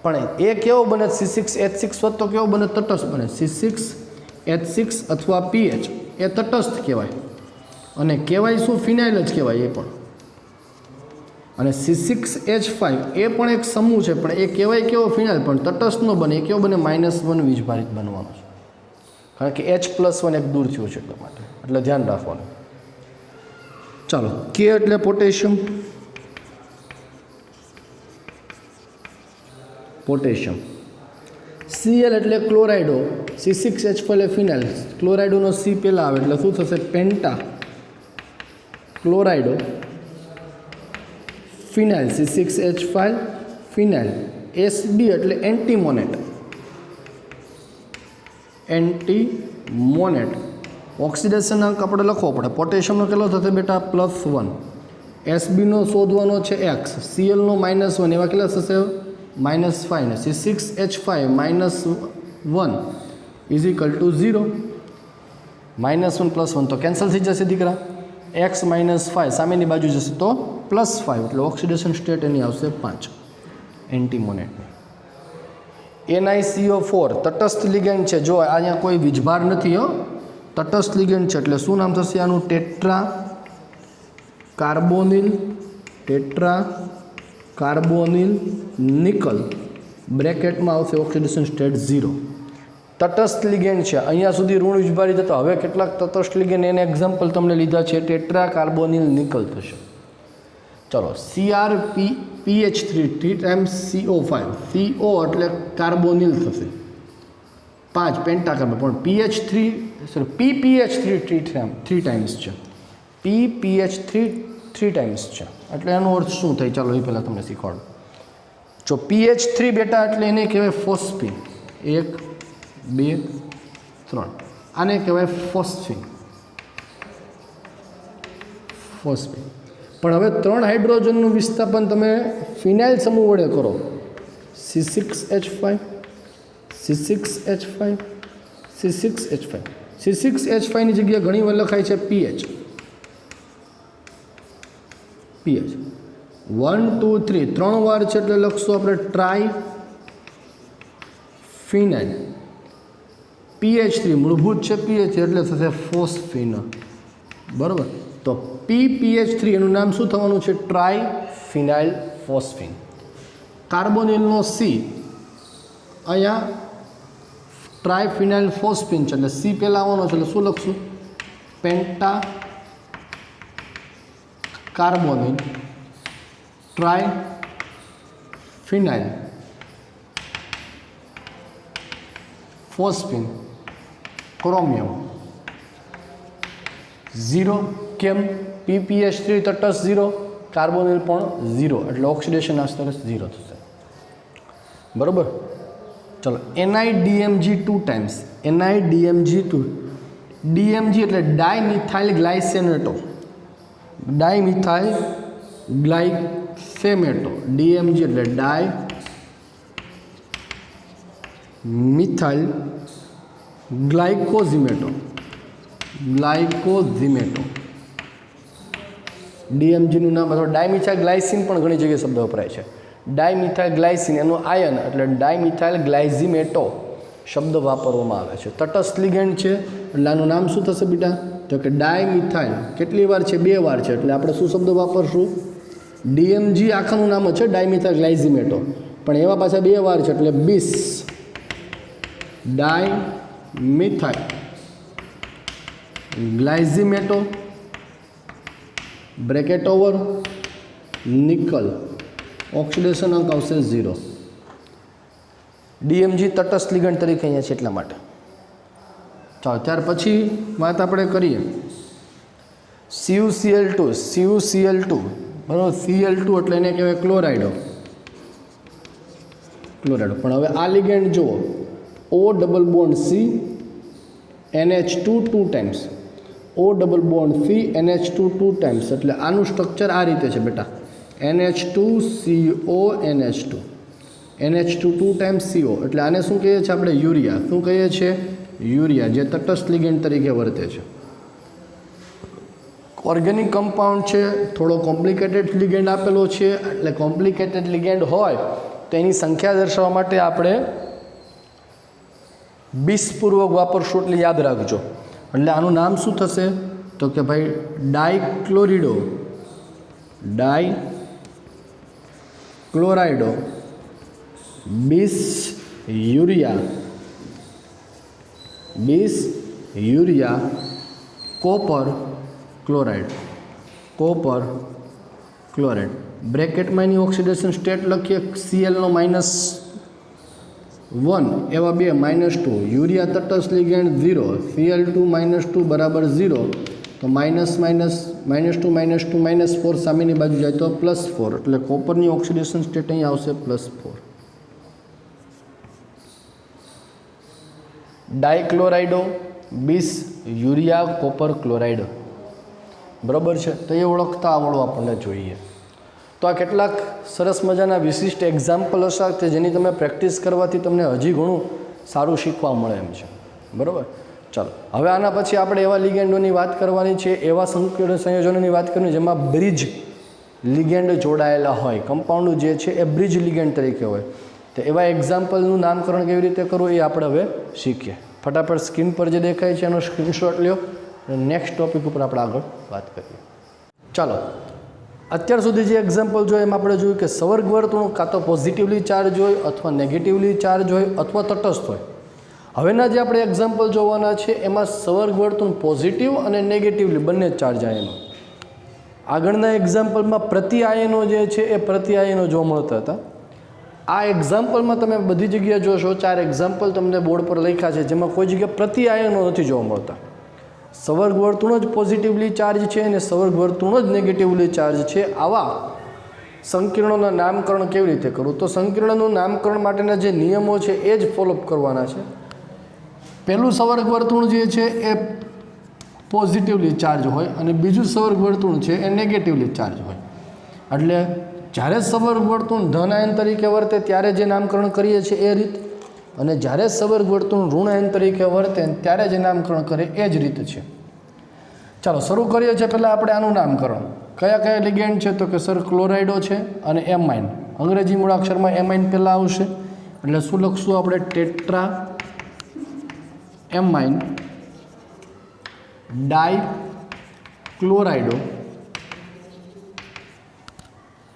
પણ એ કેવો બને? C6H6 હોત તો કેવો બને? તટસ્થ બને. C6H6 અથવા PH એ તટસ્થ કહેવાય અને કહેવાય શું? ફિનાઇલ જ કહેવાય એ પણ. અને C6H5 એ પણ એક સમૂહ છે, પણ એ કહેવાય કેવો? ફિનાઇલ, પણ તટસ્થ નો બને. એ કેવો બને? -1 વીજભારિત બનવાનો છે, કારણ કે H+1 એક દૂર થયું છે એટલા માટે. એટલે ધ્યાન રાખવાનું. ચાલો કે એટલે પોટેશિયમ, પોટેશિયમ. Cl એટલે ક્લોરાઇડો, C6H5 એટલે ફિનાઇલ, ક્લોરાઇડોનો C પહેલાં આવે એટલે શું થશે? પેન્ટા ક્લોરાઇડો ફિનાઇલ, C6H5 ફિનાઇલ. Sb એટલે એન્ટીમોનેટ, એન્ટીમોનેટ. ઓક્સિડેશન અંક આપણે લખવો પડે. પોટેશિયમનો કેટલો થશે બેટા? +1. એસબીનો શોધવાનો છે x, સીએલનો -1, એવા કેટલા થશે? -5 ને C6H5 -1 ઇઝ ઇક્વલ ટુ 0. -1 + 1 તો કેન્સલ થઈ જશે દીકરા. x -5 સામેની બાજુ જશે તો +5 એટલે ઓક્સિડેશન સ્ટેટ એની આવશે 5 એન્ટીમોનેટની. NiCO4 તટસ્થ લિગેન્ડ છે. જો અહીંયા કોઈ વીજભાર નથી હો, તટસ્થ લિગેન્ડ છે એટલે શું નામ થશે આનું? Tetra carbonyl, tetra carbonyl nickel. બ્રેકેટમાં આવશે ઓક્સિડેશન સ્ટેટ 0. તટસ્થ લિગેન્ડ છે. અહીંયા સુધી ઋણ વીજભારી થતા. હવે કેટલાક તટસ્થ લિગેન્ડ એને એક્ઝામ્પલ તમને લીધા છે. ટેટ્રા કાર્બોનિલ નિકલ થશે. ચલો CrPH3 3 ટાઈમ્સ CO5. CO એટલે કાર્બોનિલ થશે 5 પેન્ટા કાર્બન, પણ PPH3 3 ટાઈમ્સ છે. PPH3 3 ટાઈમ્સ છે એટલે એનો અર્થ શું થાય? ચાલો એ પહેલાં તમને શીખવાડું. જો PH3 બેટા એટલે એને કહેવાય ફોસ્ફીન. 1 2 3 આને કહેવાય ફોસ્ફીન, ફોસ્ફીન. પણ હવે 3 હાઇડ્રોજનનું વિસ્થાપન તમે ફિનાઇલ સમૂહ વડે કરો. C6H5 C6H5 C6H5 C6H5 ની જગ્યાએ ઘણી વાર લખાય છે PH. 1 2 3 3 વાર છે એટલે લખશું આપણે ટ્રાય ફિનાઇલ. PH3 મૂળભૂત છે PH એટલે થશે ફોસ્ફીન. બરાબર. તો PPH3 એનું નામ શું થવાનું છે? ટ્રાય ફિનાઇલ ફોસ્ફીન. કાર્બોનિલનો C અહીંયા ટ્રાય ફિનાઇલ ફોસ્ફીન છે એટલે C પહેલાં આવવાનો છે એટલે શું લખશું? પેન્ટા કાર્બોનિલ ટ્રાય ફિનાઇલ ફોસ્ફીન ક્રોમિયમ 0. કેમ? PPH3 તટસ્થ 0, કાર્બોનિલ પણ 0 એટલે ઓક્સિડેશન આ સ્તરે 0 થશે. બરાબર. ચલો NiDMG 2 ટાઈમ્સ. NiDMG2 DMG એટલે ડાયમિથાઇલ ગ્લાયસેનેટો, ડાયમિથાઇલ ગ્લાયસેમેટો. DMG એટલે ડાય મિથાઇલ ગ્લાયકોઝિમેટો, ગ્લાયકોઝિમેટો. DMGનું નામ અથવા ડાયમિથાઇલ ગ્લાયસિન પણ ઘણી જગ્યાએ શબ્દ વપરાય છે. ડાયમિથાઇલ ગ્લાયસિન એનું આયન એટલે ડાયમિથાઇલ ગ્લાયઝિમેટો શબ્દ વાપરવામાં આવે છે. તટસ્થ લિગેન્ડ છે એટલે આનું નામ શું થશે બેટા? તો કે ડાયમિથાઇલ. કેટલી વાર છે? 2 વાર છે એટલે આપણે શું શબ્દ વાપરશું? DMG આખાનું નામ છે ડાયમિથાઇલ ગ્લાયઝિમેટો, પણ એવા પાછા 2 વાર છે એટલે bis dimethyl glyoximato bracket over nickel. Oxidation અંક આવશે 0. DMG તટસ્થ લિગેન્ડ તરીકે અહીંયા છે એટલા માટે. ચાલો ત્યાર પછી વાત આપણે કરીએ CuCl2. CuCl2 બરાબર. Cl2 એટલે એને કહેવાય ક્લોરાઇડો, ક્લોરાઇડો. પણ હવે આ લિગેન્ડ જુઓ, O double bond C NH2 2 times, O double bond C NH2 2 times. એટલે આનું સ્ટ્રક્ચર આ રીતે છે બેટા, NH2CO NH2 NH2 2 times CO. એટલે આને શું કહીએ છીએ આપણે? યુરિયા. શું કહીએ છીએ? યુરિયા, જે તટસ્થ લિગેન્ડ તરીકે વર્તે છે. ઓર્ગેનિક કમ્પાઉન્ડ છે, થોડો કોમ્પ્લિકેટેડ લિગેન્ડ આપેલો છે. એટલે કોમ્પ્લિકેટેડ લિગેન્ડ હોય તો એની સંખ્યા દર્શાવવા માટે આપણે બીસપૂર્વક વાપરશું એટલે યાદ રાખજો. એટલે આનું નામ શું થશે? તો કે ભાઈ dichlorido, dichlorido bis urea copper chloride. Copper chloride. બ્રેકેટમાં એની ઓક્સિડેશન સ્ટેટ લખીએ, Cl -1 એવા 2 -2. યુરિયા તટસ્થ લિગેન્ડ 0, Cl2 -2 બરાબર 0. તો -2 -4 સામેની બાજુ જાય તો +4, એટલે કોપરની ઓક્સિડેશન સ્ટેટ અહીં આવશે +4. ડાયક્લોરાઇડો 20 યુરિયા કોપર ક્લોરાઇડ. બરાબર છે, તો એ ઓળખતા આવડવું આપણને જોઈએ. તો આ કેટલાક સરસ મજાના વિશિષ્ટ એક્ઝામ્પલ હશે કે જેની તમે પ્રેક્ટિસ કરવાથી તમને હજી ઘણું સારું શીખવા મળે એમ છે. બરાબર, ચાલો હવે આના પછી આપણે એવા લિગેન્ડોની વાત કરવાની છે, એવા સંયોજનોની વાત કરવાની જેમાં બ્રિજ લિગેન્ડ જોડાયેલા હોય. કમ્પાઉન્ડ જે છે એ બ્રિજ લિગેન્ડ તરીકે હોય, તો એવા એક્ઝામ્પલનું નામકરણ કેવી રીતે કરવું એ આપણે હવે શીખીએ. ફટાફટ સ્ક્રીન પર જે દેખાય છે એનો સ્ક્રીનશોટ લ્યો અને નેક્સ્ટ ટોપિક ઉપર આપણે આગળ વાત કરીએ. ચાલો, અત્યાર સુધી જે એક્ઝામ્પલ જોઈએ એમાં આપણે જોયું કે સવર્ગ વર્તુળ કાં તો પોઝિટિવલી ચાર્જ હોય અથવા નેગેટિવલી ચાર્જ હોય અથવા તટસ્થ હોય. હવેના જે આપણે એક્ઝામ્પલ જોવાના છે એમાં સવર્ગ વર્તુળ પોઝિટિવ અને નેગેટિવલી બંને ચાર્જ આયનો. આગળના એક્ઝામ્પલમાં પ્રતિ આયનો જે છે એ પ્રતિ આયનો જોવા મળતા હતા. આ એક્ઝામ્પલમાં તમે બધી જગ્યાએ જોશો, 4 એક્ઝામ્પલ તમને બોર્ડ પર લખ્યા છે જેમાં કોઈ જગ્યાએ પ્રતિ આયનો નથી જોવા મળતા. સવર્ગ વર્તુળ જ પોઝિટિવલી ચાર્જ છે અને સવર્ગ વર્તુળ જ નેગેટિવલી ચાર્જ છે. આવા સંકીર્ણોના નામકરણ કેવી રીતે કરવું? તો સંકીર્ણનું નામકરણ માટેના જે નિયમો છે એ જ ફોલોઅપ કરવાના છે. પહેલું સવર્ગ વર્તુળ જે છે એ પોઝિટિવલી ચાર્જ હોય અને બીજું સવર્ગ વર્તુળ છે એ નેગેટિવલી ચાર્જ હોય. એટલે જ્યારે સવર્ગ વર્તુળ ધન આયન તરીકે વર્તે ત્યારે જે નામકરણ કરીએ છીએ એ રીત, અને જ્યારે સવર્ગ વર્તુળ ઋણ આયન તરીકે વર્તે ત્યારે જે નામકરણ કરે એ જ રીત છે. ચાલો શરૂ કરીએ છીએ. પહેલાં આપણે આનું નામકરણ. કયા કયા લિગેન્ડ છે? તો કે સર ક્લોરાઇડો છે અને એમાઇન. અંગ્રેજી મૂળાક્ષરમાં એમાઇન પહેલાં આવશે, એટલે શું લખશું આપણે? Tetra amine dichlorido.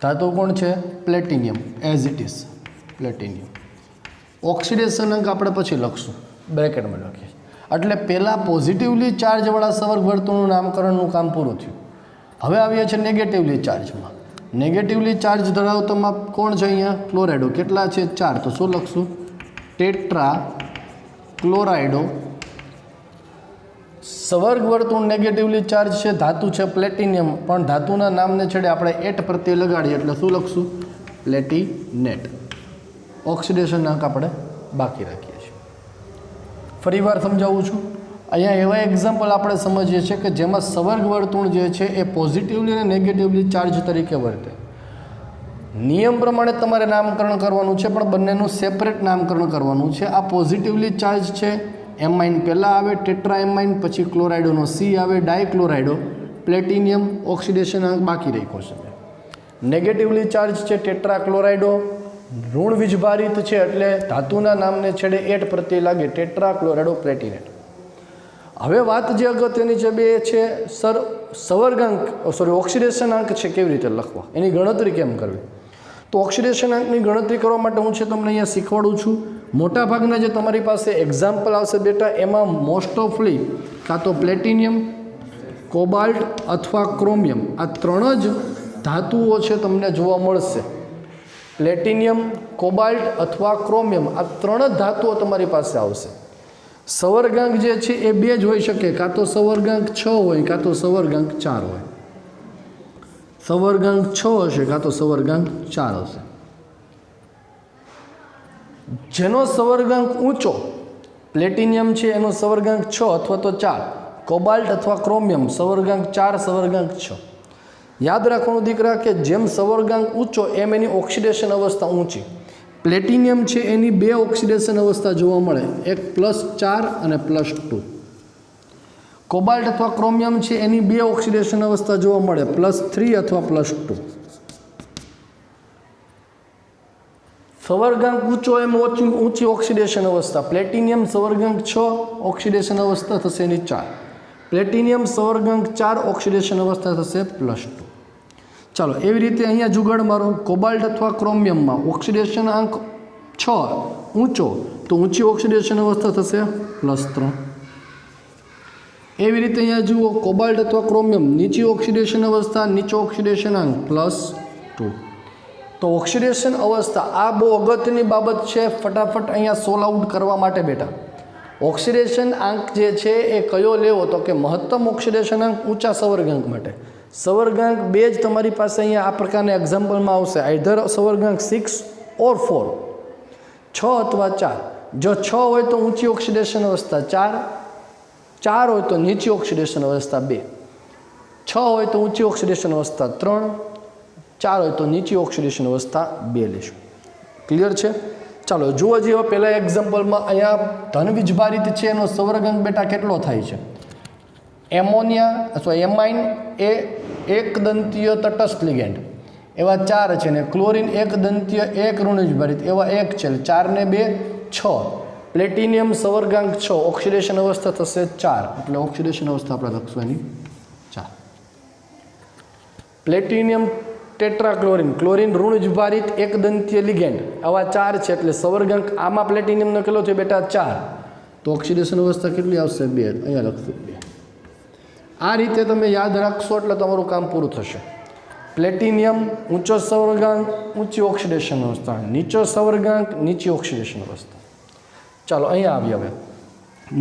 ધાતુ કોણ છે? Platinum, as it is platinum. Oxidation અંક આપણે પછી લખશું, બ્રેકેટમાં લખીએ. એટલે પહેલાં પોઝિટિવલી ચાર્જવાળા સવર્ગ વર્તુળનું નામકરણનું કામ પૂરું થયું. હવે આવીએ છીએ નેગેટિવલી ચાર્જમાં. નેગેટિવલી ચાર્જ ધરાવતામાં કોણ છે? અહીંયા ક્લોરાઇડો. કેટલા છે? 4. તો શું લખશું? ટેટ્રા ક્લોરાઇડો. સવર્ગ વર્તુળ નેગેટિવલી ચાર્જ છે, ધાતુ છે પ્લેટિનિયમ, પણ ધાતુના નામને છેડે આપણે એટ પ્રત્યે લગાડીએ એટલે શું લખશું? પ્લેટિનેટ. ઓક્સિડેશન અંક આપણે બાકી રાખીએ છીએ. ફરીવાર સમજાવું છું. અહીંયા એવા એક્ઝામ્પલ આપણે સમજીએ છીએ કે જેમાં સવર્ગ વર્તુળ જે છે એ પોઝિટિવલી અને નેગેટિવલી ચાર્જ તરીકે વર્તે. નિયમ પ્રમાણે તમારે નામકરણ કરવાનું છે, પણ બંનેનું સેપરેટ નામકરણ કરવાનું છે. આ પોઝિટિવલી ચાર્જ છે, એમાઇન પહેલાં આવે, ટેટ્રા એમાઇન, પછી ક્લોરાઇડોનો સી આવે, ડાયક્લોરાઇડો, પ્લેટિનિયમ. ઓક્સિડેશન અંક બાકી રાખ્યો છે. નેગેટિવલી ચાર્જ છે ટેટ્રા ક્લોરાઇડો, ઋણ વીજભારિત છે એટલે ધાતુના નામને છેડે એટ પ્રત્યે લાગે, ટેટ્રા ક્લોરાઇડો પ્લેટિનેટ. હવે વાત જે અગત્યની છે બે છે સર સવર્ગાંક ઓક્સિડેશન અંક છે કેવી રીતે લખવા, એની ગણતરી કેમ કરવી. તો ઓક્સિડેશન અંકની ગણતરી કરવા માટે હું છે તમને અહીંયા શીખવાડું છું. મોટાભાગના જે તમારી પાસે એક્ઝામ્પલ આવશે બેટા એમાં મોસ્ટ ઓફલી કાં તો પ્લેટિનિયમ, કોબાલ્ટ અથવા ક્રોમિયમ આ 3 જ ધાતુઓ છે તમને જોવા મળશે. પ્લેટિનિયમ, કોબાલ્ટ અથવા ક્રોમિયમ આ 3 જ ધાતુઓ તમારી પાસે આવશે. સવર્ગાંક જે છે એ 2 જ હોઈ શકે, કાં તો સવર્ગાંક 6 હોય કાં તો સવર્ગાંક 4 હોય. સવર્ગાંક 6 હશે કાં તો સવર્ગાંક 4 હશે. જેનો સવર્ગાંક ઊંચો પ્લેટિનિયમ છે એનો સવર્ગાંક 6 અથવા તો 4, કોબાલ્ટ અથવા ક્રોમિયમ સવર્ગાંક 4, સવર્ગાંક 6. યાદ રાખવાનું દીકરા કે જેમ સવર્ગાંક ઊંચો એમ એની ઓક્સિડેશન અવસ્થા ઊંચી. પ્લેટિનિયમ છે એની 2 ઓક્સિડેશન અવસ્થા જોવા મળે, એક +4 અને +2. કોબાલ્ટ અથવા ક્રોમિયમ છે એની 2 ઓક્સિડેશન અવસ્થા જોવા મળે, +3 અથવા +2. સવર્ગાંક ઊંચો એમ ઊંચી ઓક્સિડેશન અવસ્થા. પ્લેટિનિયમ સવર્ગાંક 6 ઓક્સિડેશન અવસ્થા થશે એની 4. પ્લેટિનિયમ સવર્ગાંક 4 ઓક્સિડેશન અવસ્થા થશે +2. ચાલો એવી રીતે અહીંયા જુગાડ મારો. કોબાલ્ટ અથવા ક્રોમિયમમાં ઓક્સિડેશન અંક 6 ઊંચો તો ઊંચી ઓક્સિડેશન અવસ્થા થશે +3. એવી રીતે અહીંયા જુઓ કોબાલ્ટ અથવા ક્રોમિયમ નીચી ઓક્સિડેશન અવસ્થા નીચો ઓક્સિડેશનાંક +2. તો ઓક્સિડેશન અવસ્થા આ બહુ અગત્યની બાબત છે, ફટાફટ અહીંયા સોલ્વ આઉટ કરવા માટે બેટા. ઓક્સિડેશન આંક જે છે એ કયો લેવો તો કે મહત્તમ ઓક્સિડેશન આંક ઊંચા સંવર્ગાંક માટે. સંવર્ગાંક 2 જ તમારી પાસે અહીંયા આ પ્રકારના એક્ઝામ્પલમાં આવશે, આઈધર સંવર્ગાંક 6 ઓર 4, 6 અથવા 4. જો 6 હોય તો ઊંચી ઓક્સિડેશન અવસ્થા 4, 4 હોય તો નીચી ઓક્સિડેશન અવસ્થા 2, 6 હોય તો ઊંચી ઓક્સિડેશન અવસ્થા 3, 4 હોય તો નીચી ઓક્સિડેશન અવસ્થા 2 લેશું. ક્લિયર છે? ચાલો જુઓ જેવો પહેલાં એક્ઝામ્પલમાં અહીંયા ધન વીજભારિત છે એનો સંવર્ગાંક બેટા કેટલો થાય છે. એમોનિયા અથવા એમાઇન એ એક દંતીય તટસ્થ લિગેન્ડ એવા 4 છે ને ક્લોરિન એક દંતીય એક ઋણ વીજભારિત એવા 1 છે. 4 ને 2 6. પ્લેટિનિયમ સંવર્ગાંક 6, ઓક્સિડેશન અવસ્થા થશે 4, એટલે ઓક્સિડેશન અવસ્થા આપણે લખશું એની 4. પ્લેટિનિયમ ટેટ્રાક્લોરિન ક્લોરિન ઋણ વીજભારિત એક દંતીય લિગેન્ડ આવા 4 છે, એટલે સંવર્ગાંક આમાં પ્લેટિનિયમનો કેટલો છે બેટા 4, તો ઓક્સિડેશન અવસ્થા કેટલી આવશે 2, અહીંયા લખશું 2. આ રીતે તમે યાદ રાખશો એટલે તમારું કામ પૂરું થશે. પ્લેટિનિયમ ઊંચો સંવર્ગાંક ઊંચી ઓક્સિડેશન અવસ્થા, નીચો સંવર્ગાંક નીચી ઓક્સિડેશન અવસ્થા. ચાલો અહીંયા આવી. હવે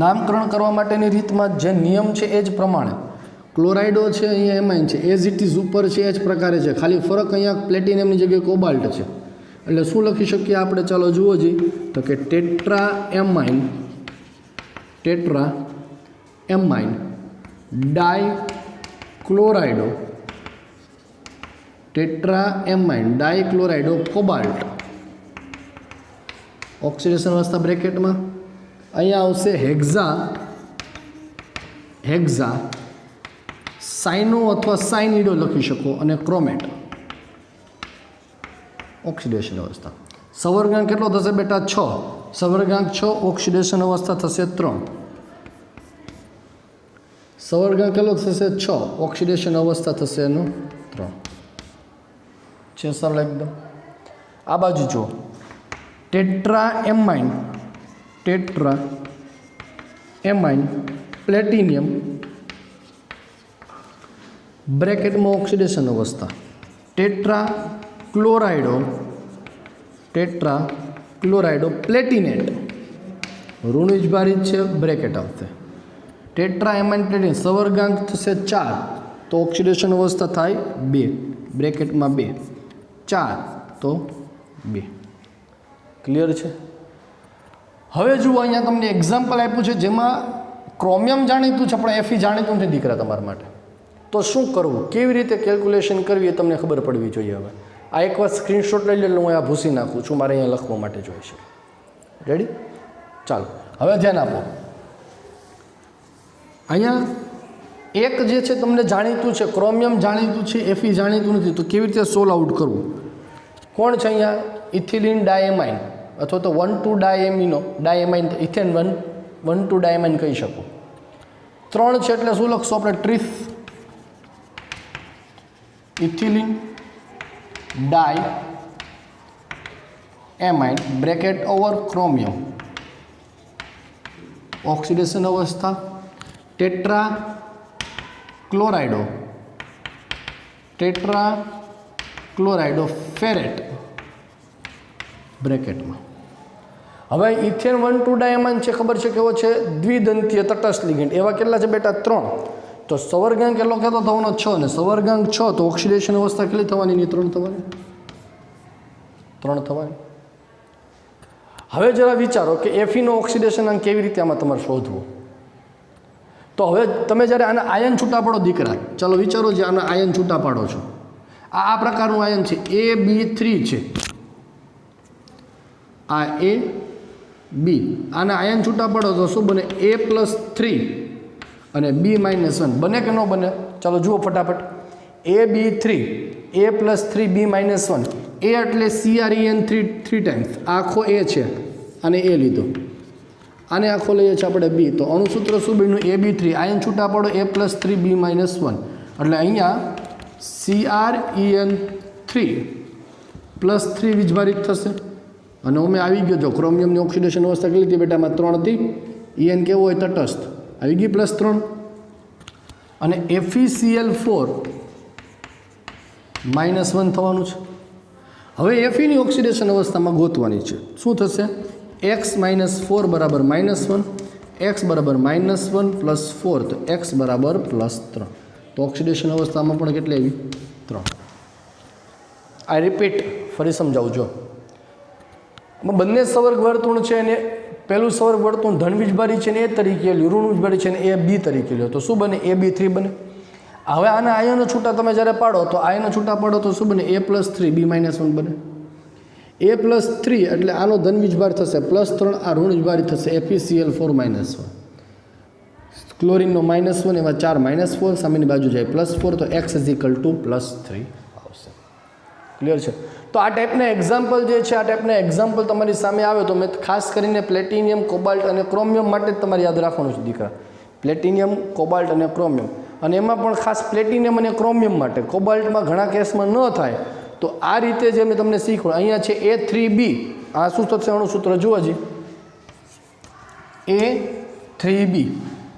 નામકરણ કરવા માટેની રીતમાં જે નિયમ છે એ જ પ્રમાણે ક્લોરાઇડો છે અહીંયા એમાઇન છે એઝ ઇટ ઇઝ ઉપર છે એ જ પ્રકારે છે, ખાલી ફરક અહીંયા પ્લેટિનિયમની જગ્યાએ કોબાલ્ટ છે. એટલે શું લખી શકીએ આપણે? ચાલો જુઓ જી, તો કે tetra amine dichlorido, tetra amine dichlorido cobalt. Oxidation અવસ્થા બ્રેકેટમાં અહીંયા આવશે હેક્ઝા સાઇનો અથવા સાઇનિડો લખી શકો, અને ક્રોમેટ. ઓક્સિડેશન અવસ્થા સંવર્ગાંક કેટલો થશે બેટા 6, સંવર્ગાંક 6, ઓક્સિડેશન અવસ્થા થશે 3. સંવર્ગાંક કેટલો થશે 6, ઓક્સિડેશન અવસ્થા થશે એનો 3. છે સરળ એકદમ. આ બાજુ જુઓ, ટેટ્રા એમાઇન પ્લેટિનિયમ બ્રેકેટમાં ઓક્સિડેશન અવસ્થા, ટેટ્રા ક્લોરાઇડો પ્લેટિનેટ ઋણ વીજભારિત છે બ્રેકેટ આવશે. ટેટ્રા એમાઇન પ્લેટિન સંવર્ગાંક થશે 4, તો ઓક્સિડેશન અવસ્થા થાય 2, બ્રેકેટમાં 2, 4 તો 2. ક્લિયર છે? હવે જુઓ અહીંયા તમને એક્ઝામ્પલ આપ્યું છે જેમાં ક્રોમિયમ જાણીતું છે પણ એફી જાણીતું નથી દીકરા તમારા માટે. તો શું કરવું, કેવી રીતે કેલ્ક્યુલેશન કરવી એ તમને ખબર પડવી જોઈએ. હવે આ એકવાર સ્ક્રીનશોટ લઈ લે, હું આ ભૂસી નાખું છું, મારે અહીંયા લખવા માટે જોઈએ છે. રેડી? ચાલો હવે ધ્યાન આપો. અહીંયા એક જે છે તમને જાણીતું છે, ક્રોમિયમ જાણીતું છે, એફી જાણીતું નથી, તો કેવી રીતે સોલ્વ આઉટ કરવું? કોણ છે અહીંયા? ઇથિલિન ડાયમાઇન અથવા તો 1,2-ડાયમાઇન, ઇથેન 1,2-ડાયમાઇન કહી શકો. 3 છે એટલે શું લખશું આપણે? Tris ethylene diamine bracket over chromium. Oxidation અવસ્થા ટેટ્રા ક્લોરાઇડો ફેરેટ બ્રેકેટમાં. હવે ઇથેન 1,2-ડાયમાઇન છે, ખબર છે કેવો છે? દ્વિદંતીય તટસ્થ લિગેન્ડ. એવા કેટલા છે બેટા? 3. તો સંવર્ગાંક કેટલો કહેતો થવાનો? 6, ને સંવર્ગાંક 6 તો ઓક્સિડેશન અવસ્થા કેટલી થવાની? 3 થવાની. હવે જરા વિચારો કે એફીનો ઓક્સિડેશન અંક કેવી રીતે આમાં તમારે શોધવું. તો હવે તમે જ્યારે આના આયન છૂટા પાડો દીકરા, ચાલો વિચારો જે આના આયન છૂટા પાડો છો. આ પ્રકારનું આયન છે AB3 છે, આ AB. આના આયન છૂટા પાડો તો શું બને? A+3 અને B-1 બને કે ન બને? ચાલો જુઓ ફટાફટ. AB3 A+3 B-1. A એટલે CREN 3 ટાઈમ્સ, આખો A છે અને A લીધો, આને આખો લઈએ છીએ આપણે B. તો અણુસૂત્ર શું બન્યું? AB3 આયન છૂટા પાડો A+3 B-1, એટલે અહીંયા CREN 3+3 વીજભારિત થશે. અને અમે આવી ગયો જો ક્રોમિયમની ઓક્સિડેશન અવસ્થા કેટલી હતી બેટામાં? 3 હતી. EN કેવો હોય? તટસ્થ. આવી ગઈ +3. અને FeCl4 -1 થવાનું છે. હવે Fe ઓક્સિડેશન અવસ્થામાં ગોતવાની છે. શું થશે? x -4 બરાબર -1, x બરાબર -1 + 4, તો x બરાબર +3. તો ઓક્સિડેશન અવસ્થામાં પણ કેટલી આવી? 3. આઈ રિપીટ, ફરી સમજાવું જો. બંને સવર્ગ વર્તુળ છે ને પહેલું સવર્ગ વર્તુળ ધન વીજભારી છે ને એ તરીકે લ્યો, ઋણ વીજભારી છે ને એ બી તરીકે લ્યો, તો શું બને? AB3 બને. હવે આના આયનો છૂટા તમે જ્યારે પાડો તો આયનો છૂટા પાડો તો શું બને? A+3 B -1 બને. A+3 એટલે આનો ધન વીજભાર થશે, +3 આ ઋણ વીજભારી થશે, FeCl4 -1. ક્લોરીનનો -1 એવા 4 -4 સામેની બાજુ જાય +4, તો x +3 આવશે. ક્લિયર છે? તો આ ટાઈપના એક્ઝામ્પલ જે છે, આ ટાઈપના એક્ઝામ્પલ તમારી સામે આવે તો મેં ખાસ કરીને પ્લેટિનિયમ, કોબાલ્ટ અને ક્રોમિયમ માટે જ તમારે યાદ રાખવાનું છે દીકરા. પ્લેટિનિયમ, કોબાલ્ટ અને ક્રોમિયમ, અને એમાં પણ ખાસ પ્લેટિનિયમ અને ક્રોમિયમ માટે. કોબાલ્ટમાં ઘણા કેસમાં ન થાય, તો આ રીતે જે મેં તમને શીખવાડું, અહીંયા છે A3B, આ શું થશે? એનું સૂત્ર જુઓ જી, A3B,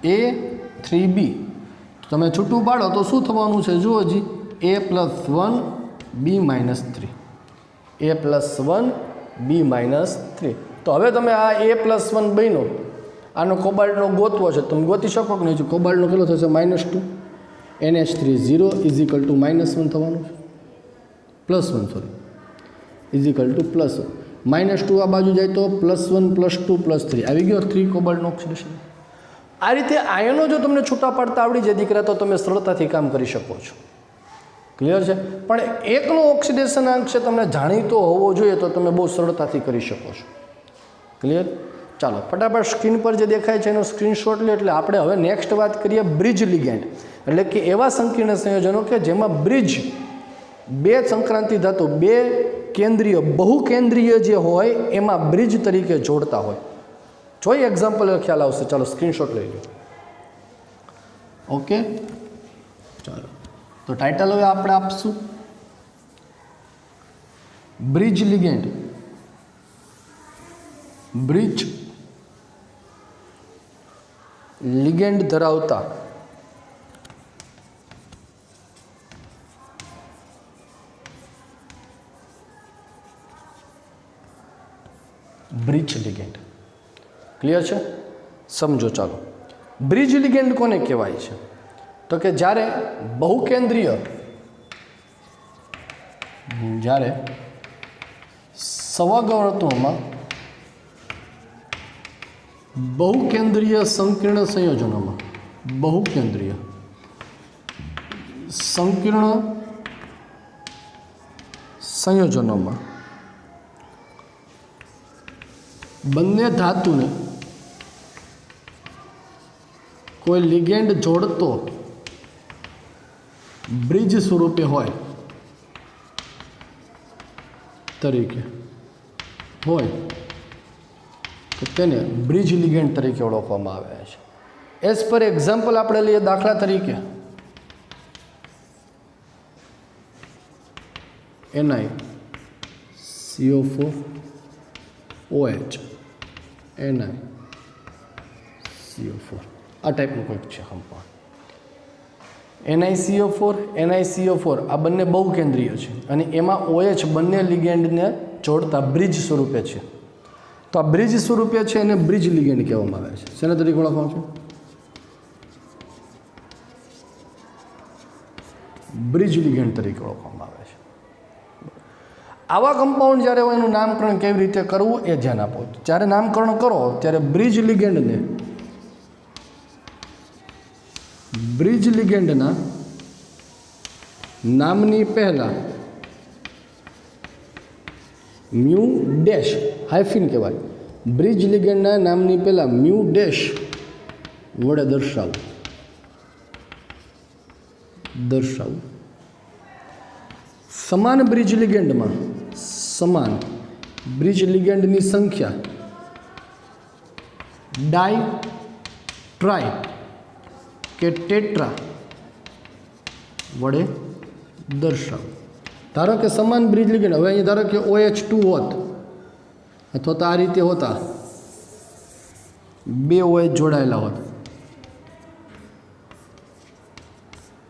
A3B. તમે છૂટું પાડો તો શું થવાનું છે? જુઓ જી, A+1 B -3, A+1 B -3. તો હવે તમે આ A+1 બન્યો, આનો કોબાલ્ટનો ગોતવો છે, તમે ગોતી શકો કે નહીં? કોબાલ્ટનો કેટલો થશે? -2, NH3 0 = -1 થવાનું છે, +1 સોરી, +1. -2 આ બાજુ જાય તો +1 +2 +3 આવી ગયો 3 કોબાલ્ટનો ઓક્સિડેશન. આ રીતે આયનો જો તમને છૂટા પાડતા આવડી જાય દીકરા, તો તમે સરળતાથી કામ કરી શકો છો. ક્લિયર છે? પણ એકનો ઓક્સિડેશન આંક છે તમને જાણીતો હોવો જોઈએ, તો તમે બહુ સરળતાથી કરી શકો છો. ક્લિયર? ચાલો ફટાફટ સ્ક્રીન પર જે દેખાય છે એનો સ્ક્રીનશોટ લે. એટલે આપણે હવે નેક્સ્ટ વાત કરીએ બ્રિજ લિગેન્ડ, એટલે કે એવા સંકીર્ણ સંયોજનો કે જેમાં બ્રિજ, બે સંક્રાંતિ ધાતુ, બે કેન્દ્રીય, બહુકેન્દ્રીય જે હોય એમાં બ્રિજ તરીકે જોડતા હોય. જોઈ એક્ઝામ્પલ ખ્યાલ આવશે. ચાલો સ્ક્રીનશોટ લઈ લો. ઓકે, ચાલો તો ટાઇટલ હવે આપણે આપશું બ્રિજ લિગેન્ડ. બ્રિજ લિગેન્ડ ધરાવતા બ્રિજ લિગેન્ડ. ક્લિયર છે? સમજો. ચાલો, બ્રિજ લિગેન્ડ કોને કહેવાય છે? તો કે જ્યારે બહુકેન્દ્રીય, જ્યારે સવર્ગ વર્તુળમાં બહુકેન્દ્રીય સંકીર્ણ સંયોજનોમાં, બહુકેન્દ્રીય સંકીર્ણ સંયોજનોમાં બંને ધાતુને કોઈ લિગેન્ડ જોડતો બ્રિજ સ્વરૂપે હોય તરીકે હોય તો તેને બ્રિજ લિગેન્ડ તરીકે ઓળખવામાં આવે છે. એઝ પર એક્ઝામ્પલ આપણે લઈએ, દાખલા તરીકે NiCO4 OH, NiCO4 આ ટાઈપનું કંઈક છે કમ્પાઉન્ડ. NiCO4 આ બંને બહુકેન્દ્રીય છે અને એમાં OH બંને લિગેન્ડને જોડતા બ્રિજ સ્વરૂપે છે. તો આ બ્રિજ સ્વરૂપે છે એને બ્રિજ લિગેન્ડ કહેવામાં આવે છે. શેના તરીકે ઓળખવામાં છે? બ્રિજ લિગેન્ડ તરીકે ઓળખવામાં આવે છે. આવા કમ્પાઉન્ડ જ્યારે હોય એનું નામકરણ કેવી રીતે કરવું એ ધ્યાન આપો. જ્યારે નામકરણ કરો ત્યારે બ્રિજ લિગેન્ડના નામની પહેલા મ્યુ ડેશ હાઇફિન કહેવાય. બ્રિજ લિગેન્ડના નામની પહેલા મ્યુ ડેશ વડે દર્શાવું. સમાન બ્રિજ લિગેન્ડમાં સમાન બ્રિજ લિગેન્ડની સંખ્યા ડાય, ટ્રાય કે ટેટ્રા વડે દર્શાવો. ધારો કે સમાન બ્રિજ લિગેન્ડ, હવે અહીંયા ધારો કે OH2 હોત અથવા તો આ રીતે હોતા, બે OH જોડાયેલા હોત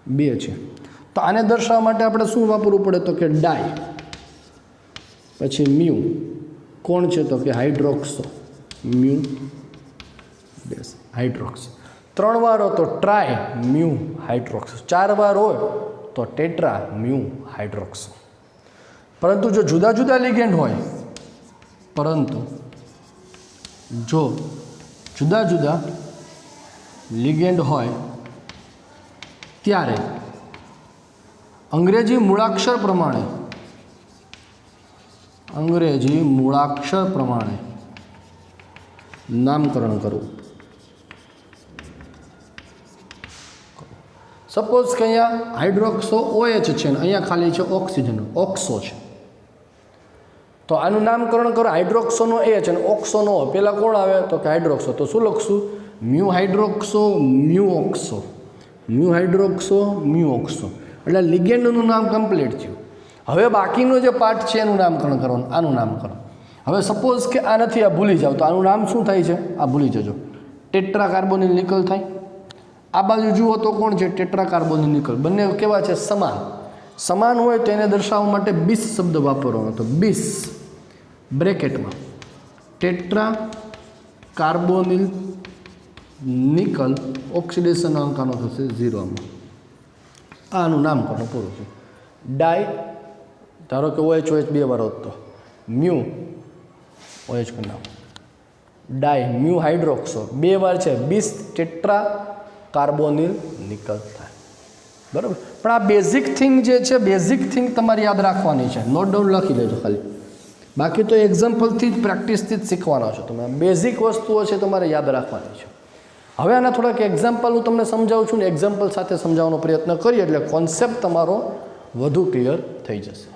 2 છે। તો આને દર્શાવવા માટે આપણે શું વાપરવું પડે તો કે ડાય, પછી મ્યુ કોણ છે તો કે હાઇડ્રોક્સો, મ્યુ બેસ હાઇડ્રોક્સો। 3 વાર હોય તો ટ્રાય મ્યુ હાઇડ્રોક્સો, 4 વાર હોય તો ટેટ્રા મ્યુ હાઇડ્રોક્સો। પરંતુ જો જુદા જુદા લિગેન્ડ હોય, પરંતુ જો જુદા જુદા લિગેન્ડ હોય ત્યારે અંગ્રેજી મૂળાક્ષર પ્રમાણે નામકરણ કરવું। સપોઝ કે અહીંયા હાઇડ્રોક્સો OH છે ને અહીંયા ખાલી છે ઓક્સિજન, ઓક્સો છે, તો આનું નામકરણ કરો હાઇડ્રોક્સોનો H અને ઓક્સોનો O, પહેલાં કોણ આવે તો કે હાઇડ્રોક્સો, તો શું લખશું mu hydroxo mu oxo, mu hydroxo mu oxo, એટલે લિગેન્ડનું નામ કમ્પ્લીટ થયું। હવે બાકીનો જે પાર્ટ છે એનું નામકરણ કરવાનું, આનું નામકરણ। હવે સપોઝ કે આ નથી, આ ભૂલી જાવ, તો આનું નામ શું થાય છે આ ભૂલી જજો, ટેટ્રા કાર્બોનિલ નિકલ થાય। આ બાજુ જુઓ તો કોણ છે ટેટ્રા કાર્બોનિલ નિકલ, બંને કેવા છે સમાન હોય તો એને દર્શાવવા માટે બીસ શબ્દ વાપરવાનો, તો બીસ બ્રેકેટમાં ટેટ્રા કાર્બોનિલ નિકલ ઓક્સિડેશન અંક આનો થશે 0 માં, આનું નામકરણ પૂરું થયું। ડાય ધારો કે OH 2 વાર હોત તો મ્યુ OH કરી નાખો, ડાય મ્યુ હાઇડ્રોક્સો 2 વાર છે, 20 ટેટ્રા કાર્બોનિલ નિકલ થાય, બરાબર। પણ આ બેઝિક થિંગ જે છે, બેઝિક થિંગ તમારે યાદ રાખવાની છે, નોટ ડાઉન લખી લેજો ખાલી, બાકી તો એક્ઝામ્પલથી જ પ્રેક્ટિસથી જ શીખવાના છો તમે, બેઝિક વસ્તુઓ છે તમારે યાદ રાખવાની છે। હવે આના થોડાક એક્ઝામ્પલ હું તમને સમજાવું છું ને, એક્ઝામ્પલ સાથે સમજાવવાનો પ્રયત્ન કરીએ એટલે કોન્સેપ્ટ તમારો વધુ ક્લિયર થઈ જશે।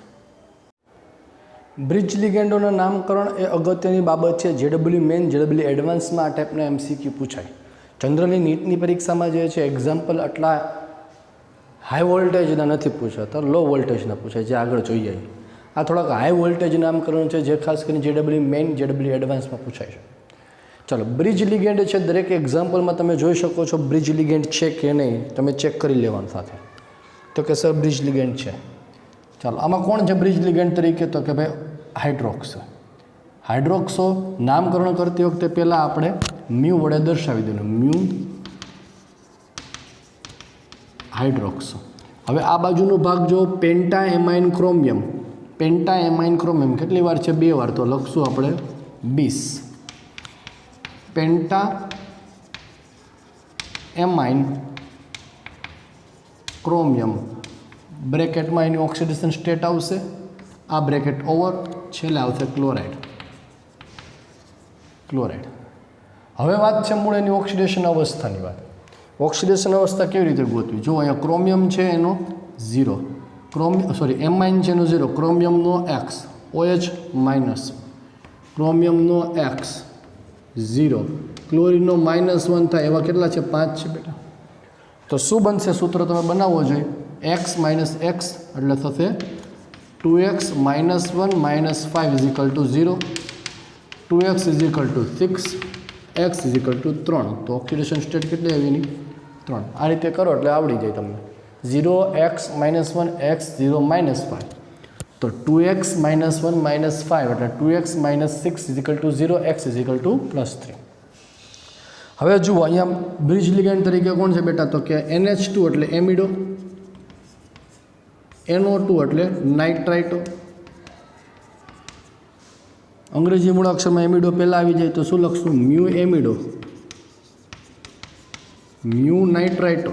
બ્રિજ લિગેન્ડોના નામકરણ એ અગત્યની બાબત છે। JEE મેન JEE એડવાન્સમાં આ ટાઈપના MCQ પૂછાય। જનરલી નીટની પરીક્ષામાં જે છે એક્ઝામ્પલ આટલા હાઈ વોલ્ટેજના નથી પૂછાતા, લો વોલ્ટેજના પૂછાય, જે આગળ જોઈએ। આ થોડાક હાઈ વોલ્ટેજ નામકરણ છે જે ખાસ કરીને JEE મેઇન JEE એડવાન્સમાં પૂછાય છે। ચાલો, બ્રિજ લિગેન્ડ છે, દરેક એક્ઝામ્પલમાં તમે જોઈ શકો છો બ્રિજ લિગેન્ડ છે કે નહીં, તમે ચેક કરી લેવાનું સાથે, તો કે સર બ્રિજ લિગેન્ડ છે। ચાલો, આમાં કોણ છે બ્રિજ લિગેન્ડ તરીકે તો કે ભાઈ હાઇડ્રોક્સો। હાઇડ્રોક્સો નામકરણ કરતી વખતે પહેલાં આપણે મ્યુ વડે દર્શાવી દેવાનું, મ્યુ હાઇડ્રોક્સો। હવે આ બાજુનો ભાગ જો પેન્ટા એમાઇન ક્રોમિયમ, પેન્ટા એમાઇન ક્રોમિયમ કેટલી વાર છે 2 વાર, તો લખશું આપણે 20 પેન્ટા એમાઇન ક્રોમિયમ, બ્રેકેટમાં એની ઓક્સિડેશન સ્ટેટ આવશે, આ બ્રેકેટ ઓવર, છેલ્લે આવશે ક્લોરાઇડ। હવે વાત છે મૂળ એની ઓક્સિડેશન અવસ્થાની વાત। ઓક્સિડેશન અવસ્થા કેવી રીતે ગોતવી, જો અહીંયા ક્રોમિયમ છે એનો 0, એમાઇન છે એનો 0, ક્રોમિયમનો X, OH માઇનસ, ક્રોમિયમનો X 0, ક્લોરીનનો -1 થાય, એવા કેટલા છે 5 છે બેટા। તો શું બનશે, સૂત્ર તમે બનાવવો જોઈએ, x - x એટલે થશે 2x - 1 - 5 = 0, 2x = 6, x = 3, તો ઓક્સિડેશન સ્ટેટ કેટલી આવી એની 3। આ રીતે કરો એટલે આવડી જાય તમને, 0x - 1 x 0 - 5, તો 2x - 1 - 5 એટલે 2x - 6 = 0, x = +3। હવે જુઓ અહીંયા બ્રિજ લિગેન્ડ તરીકે કોણ છે બેટા, તો કે NH2 એટલે એમિડો, NO2 એટલે નાઇટ્રાઇટો। અંગ્રેજી મૂળાક્ષરમાં એમિડો પહેલાં આવી જાય તો શું લખશું, મ્યુ એમિડો, મ્યુ નાઇટ્રાઇટો,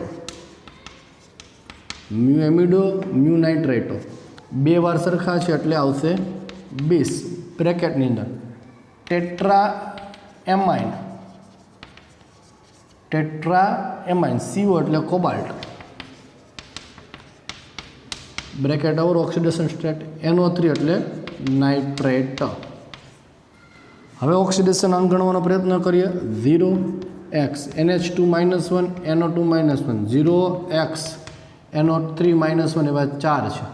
મ્યુ એમિડો, મ્યુ નાઇટ્રાઇટો, 2 વાર સરખા છે એટલે આવશે 20 બ્રેકેટની અંદર ટેટ્રા એમાઇન, CO એટલે cobalt, bracket over oxidation state, NO3 એટલે નાઇટ્રેટ। હવે ઓક્સિડેશન અંક ગણવાનો પ્રયત્ન કરીએ, 0x NH2 - 1 NO2 - 1, 0x NO3 - 1 એવા 4 છે,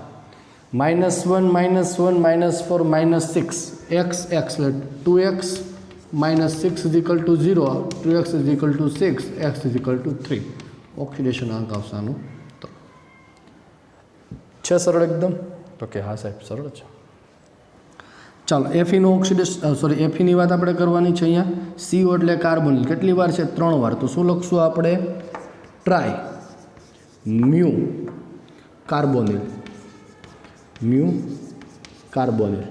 -1 - 1 -4 -6 x એટલે 2x - 6 = 0, 2x = 6, x = 3, ઓક્સિડેશન અંક આવશે આનું। તો છે સરળ એકદમ? તો કે હા સાહેબ સરળ છે. ચાલો એફીનું ઓક્સિડેશન એફીની વાત આપણે કરવાની છે. અહીંયા CO એટલે કાર્બોનિલ કેટલી વાર છે? 3 વાર. તો શું લખશું આપણે? Try mu carbonyl, mu carbonyl.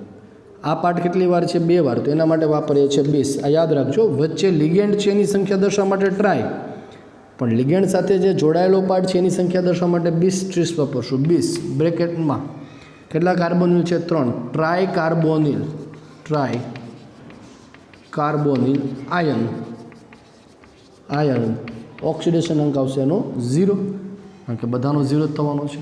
આ પાર્ટ કેટલી વાર છે? 2 વાર. તો એના માટે વાપરીએ છીએ 20. આ યાદ રાખજો, વચ્ચે લિગેન્ડ છે એની સંખ્યા દર્શાવવા માટે ટ્રાય, પણ લિગેન્ડ સાથે જે જોડાયેલો પાર્ટ છે એની સંખ્યા દર્શાવવા માટે 20 30 વાપરશું. 20 બ્રેકેટમાં કેટલા કાર્બોનિલ છે? 3. Tri carbonyl, tri carbonyl ion, ion oxidation અંક આવશે એનો 0, કારણ કે બધાનો 0 જ થવાનો છે.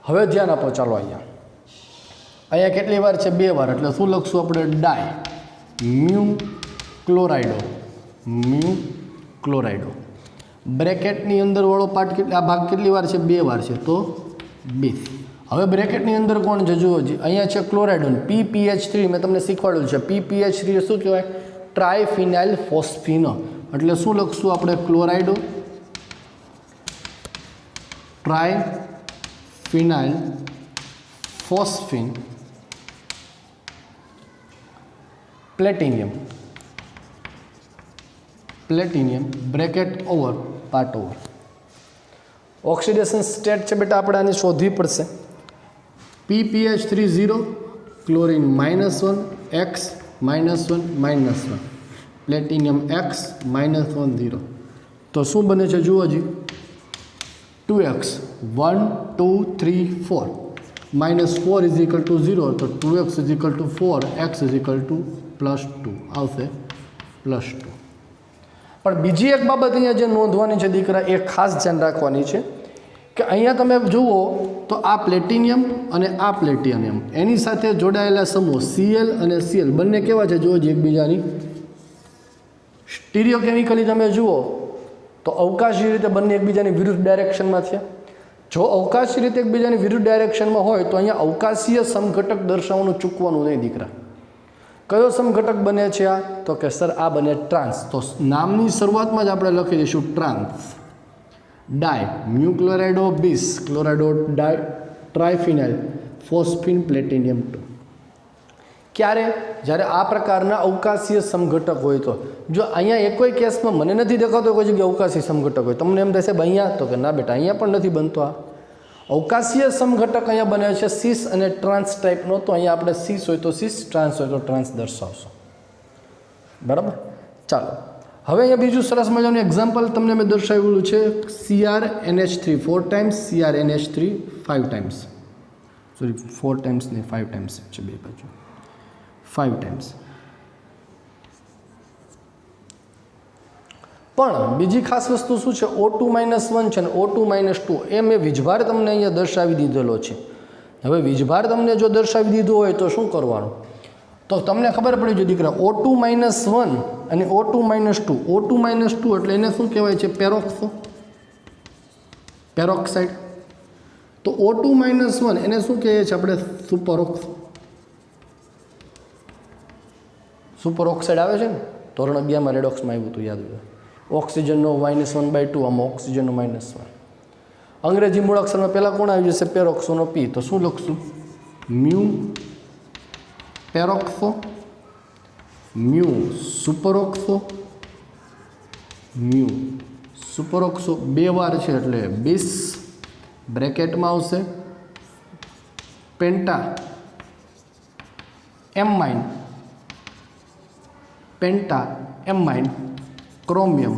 હવે ધ્યાન આપો. ચાલો અહીંયા કેટલી વાર છે? 2 વાર. એટલે શું લખશું આપણે? ડાય મ્યુ ક્લોરાઇડો, મ્યુ ક્લોરાઇડો. બ્રેકેટની અંદર વાળો પાર્ટ આ ભાગ કેટલી વાર છે? 2 વાર છે. તો 20. હવે બ્રેકેટની અંદર કોણ છે? જુઓ જી, અહીંયા છે ક્લોરાઇડોન PPH3. મેં તમને શીખવાડ્યું છે PPH3 શું કહેવાય? Triphenyl phosphine. એટલે શું લખશું આપણે? Chlorido triphenyl phosphine platinum, platinum bracket over part over. Oxidation state છે બેટા આપણે આની શોધવી પડશે. PPH3 0, chlorine -1, X -1 -1, platinum X -1 0. તો શું બને છે? જુઓ જી, 2X 1 2 3 4 -4 = 0. તો 2X = 4, X = +2 આવશે, +2. પણ બીજી એક બાબત અહીંયા જે નોંધવાની છે દીકરા, એ ખાસ ધ્યાન રાખવાની છે કે અહીંયા તમે જુઓ તો આ પ્લેટિનિયમ અને આ પ્લેટિનિયમ એની સાથે જોડાયેલા સમૂહ Cl અને Cl બંને કેવા છે? જુઓ જ એકબીજાની સ્ટીરિયોકેમિકલી તમે જુઓ તો અવકાશી રીતે બંને એકબીજાની વિરુદ્ધ ડાયરેક્શનમાં થયા. જો અવકાશી રીતે એકબીજાની વિરુદ્ધ ડાયરેક્શનમાં હોય તો અહીંયા અવકાશીય સમઘટક દર્શાવવાનું ચૂકવાનું નહીં દીકરા. કયો સમઘટક બને છે આ? તો કે સર આ બને ટ્રાન્સ. તો નામની શરૂઆતમાં જ આપણે લખી દઈશું ટ્રાન્સ. ડાય મ્યુ ક્લોરાઇડો 20, ક્લોરાઇડો ડાય ટ્રાયફિનાઇલ ફોસ્ફીન પ્લેટિનિયમ 2. ક્યારે? જ્યારે આ પ્રકારના અવકાશીય સમઘટક હોય. તો જો અહીંયા એકોય કેસમાં મને નથી દેખાતો કોઈ જગ્યાએ અવકાશી સમઘટક હોય. તમને એમ થશે અહીંયા, તો કે ના બેટા અહીંયા પણ નથી બનતો. આ અવકાશીય સમઘટક અહીંયા બને છે સિસ અને ટ્રાન્સ ટાઈપનો. તો અહીંયા આપણે સિસ હોય તો સિસ, ટ્રાન્સ હોય તો ટ્રાન્સ દર્શાવશો. બરાબર? ચાલો હવે અહીંયા બીજું સરસ મજાનું એક્ઝામ્પલ તમને મેં દર્શાવેલું છે. CrNH3 4 times, CrNH3 5 times. Sorry 4 times નહીં, 5 ટાઈમ્સ છે બે બાજુ, 5 ટાઈમ્સ. પણ બીજી ખાસ વસ્તુ શું છે? O2 - 1 છે ને O2 - 2 એ મેં વીજભાર તમને અહીંયા દર્શાવી દીધેલો છે. હવે વીજભાર તમને જો દર્શાવી દીધો હોય તો શું કરવાનું? તો તમને ખબર પડી જો દીકરા, O2 - 1 અને O2 - 2. O2 - 2 એટલે એને શું કહેવાય છે? પેરોક્સો, પેરોક્સાઇડ. તો O2 - 1 એને શું કહીએ છીએ આપણે? સુપરઓક્સો. સુપરઓક્સાઇડ આવે છે ને, ધોરણ 11માં રેડોક્સમાં આવ્યું હતું, યાદ હોય. ઓક્સિજનનો -1/2, આમાં ઓક્સિજનનો -1. અંગ્રેજી મૂળાક્ષરમાં પહેલાં કોણ આવી જશે? પેરોક્સોનો P. તો શું લખશું? Mu peroxo, mu superoxo, mu superoxo. 2 વાર છે એટલે 20 બ્રેકેટમાં આવશે. Penta amine, penta amine chromium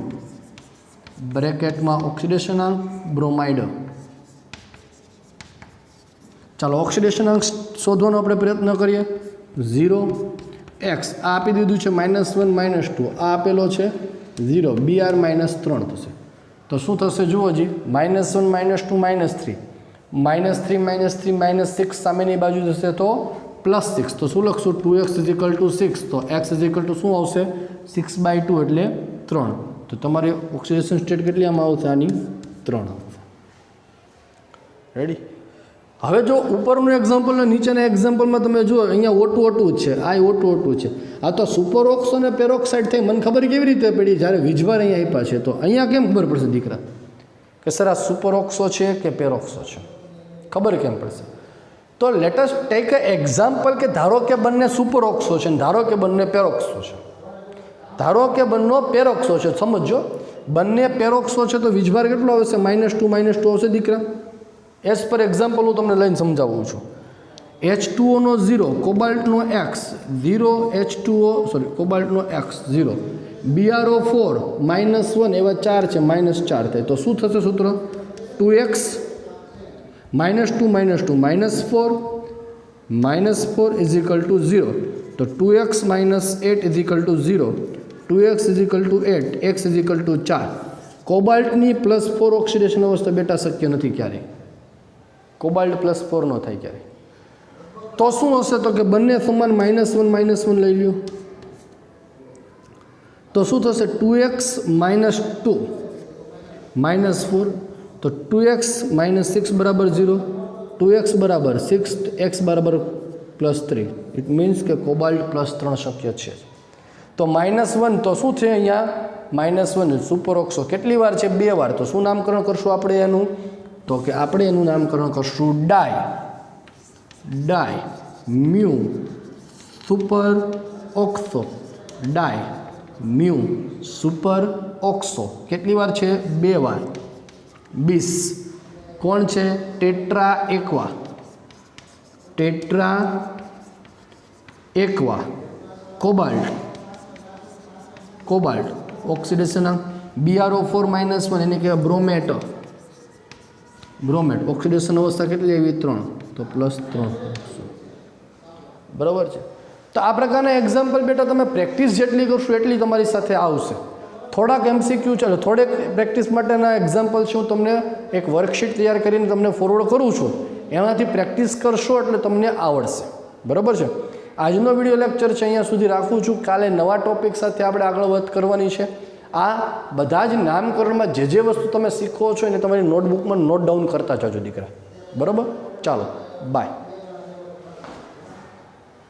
બ્રેકેટમાં ઓક્સિડેશન અંક બ્રોમાઇડ. ચાલો ઓક્સિડેશન અંક શોધવાનો આપણે પ્રયત્ન કરીએ. 0 X આ આપી દીધું છે -1 -2, આ આપેલો છે 0, Br -3 થશે. તો શું થશે? જુઓ જી, -1 -2 -3, -3 -6 સામેની બાજુ જશે તો +6. તો શું લખશું? 2x = 6. તો x = શું આવશે? 6/2 એટલે 3. તો તમારી ઓક્સિડેશન સ્ટેટ કેટલી આમાં આવશે? આની 3 આવશે. રેડી? હવે જો ઉપરનું એક્ઝામ્પલ ને નીચેના એક્ઝામ્પલમાં તમે જુઓ, અહીંયા O2 જ છે, આ O2 છે. આ તો સુપરઓક્સો અને પેરોક્સાઇડ થઈ. મને ખબર કેવી રીતે પડી? જ્યારે વીજભાર અહીંયા આપ્યા છે. તો અહીંયા કેમ ખબર પડશે દીકરા કે સર આ સુપરઓક્સો છે કે પેરોક્સો છે? ખબર કેમ પડશે? તો let us take a example કે ધારો કે બંને સુપર ઓક્સો છે અને ધારો કે બંને પેરોક્સો છે. ધારો કે બંને પેરોક્સો છે, સમજો બંને પેરોક્સો છે તો વીજભાર કેટલો આવશે? -2 આવશે દીકરા. એઝ પર એક્ઝામ્પલ હું તમને લઈને સમજાવું છું. H2O નો 0, કોબાલ્ટનો X 0, કોબાલ્ટનો X 0, BrO4 -1 એવા 4 છે, -4 થાય તો શું થશે સૂત્ર? 2x -2 -4 -4 0. તો 2x - 8 0, 2x 8, x 4. કોબાલ્ટની +4 ઓક્સિડેશન અવસ્થા બેટા શક્ય નથી ક્યારેય. કોબાલ્ટ +4 ન થાય ક્યારેય. તો શું હશે? તો કે બંને સમાન -1 લઈ લ્યો તો શું થશે? 2x - 2 -4 તો 2x - 6 બરાબર 0, 2x બરાબર 6, x બરાબર +3. ઇટ મીન્સ કે કોબાલ્ટ +3 શક્ય છે. તો -1 તો શું છે અહીંયા? -1 સુપર ઓક્સો કેટલી વાર છે? 2 વાર. તો શું નામકરણ કરશું આપણે એનું? તો કે આપણે એનું નામકરણ કરશું ડાય મ્યુ સુપર ઓક્સો. ડાય મ્યુ સુપર ઓક્સો કેટલી વાર છે? 2 વાર. બીસ કોણ છે? Tetra એકવા cobalt oxidation. BrO4 -1 એને કહેવાય બ્રોમેટ. ઓક્સિડેશન અવસ્થા કેટલી આવી? 3, તો +3. બરાબર છે. તો આ પ્રકારના એક્ઝામ્પલ બેટા તમે પ્રેક્ટિસ જેટલી કરશો એટલી તમારી સાથે આવશે. થોડાક MCQ છે, થોડેક પ્રેક્ટિસ માટેના એક્ઝામ્પલ છે, હું તમને એક વર્કશીટ તૈયાર કરીને તમને ફોરવર્ડ કરું છું. એનાથી પ્રેક્ટિસ કરશો એટલે તમને આવડશે. બરાબર છે. આજનો વિડીયો લેક્ચર છે અહીંયા સુધી રાખું છું. કાલે નવા ટોપિક સાથે આપણે આગળ વાત કરવાની છે. આ બધા જ નામકરણમાં જે વસ્તુ તમે શીખો છો એને તમારી નોટબુકમાં નોટ ડાઉન કરતા જજો દીકરા. બરાબર? ચાલો બાય.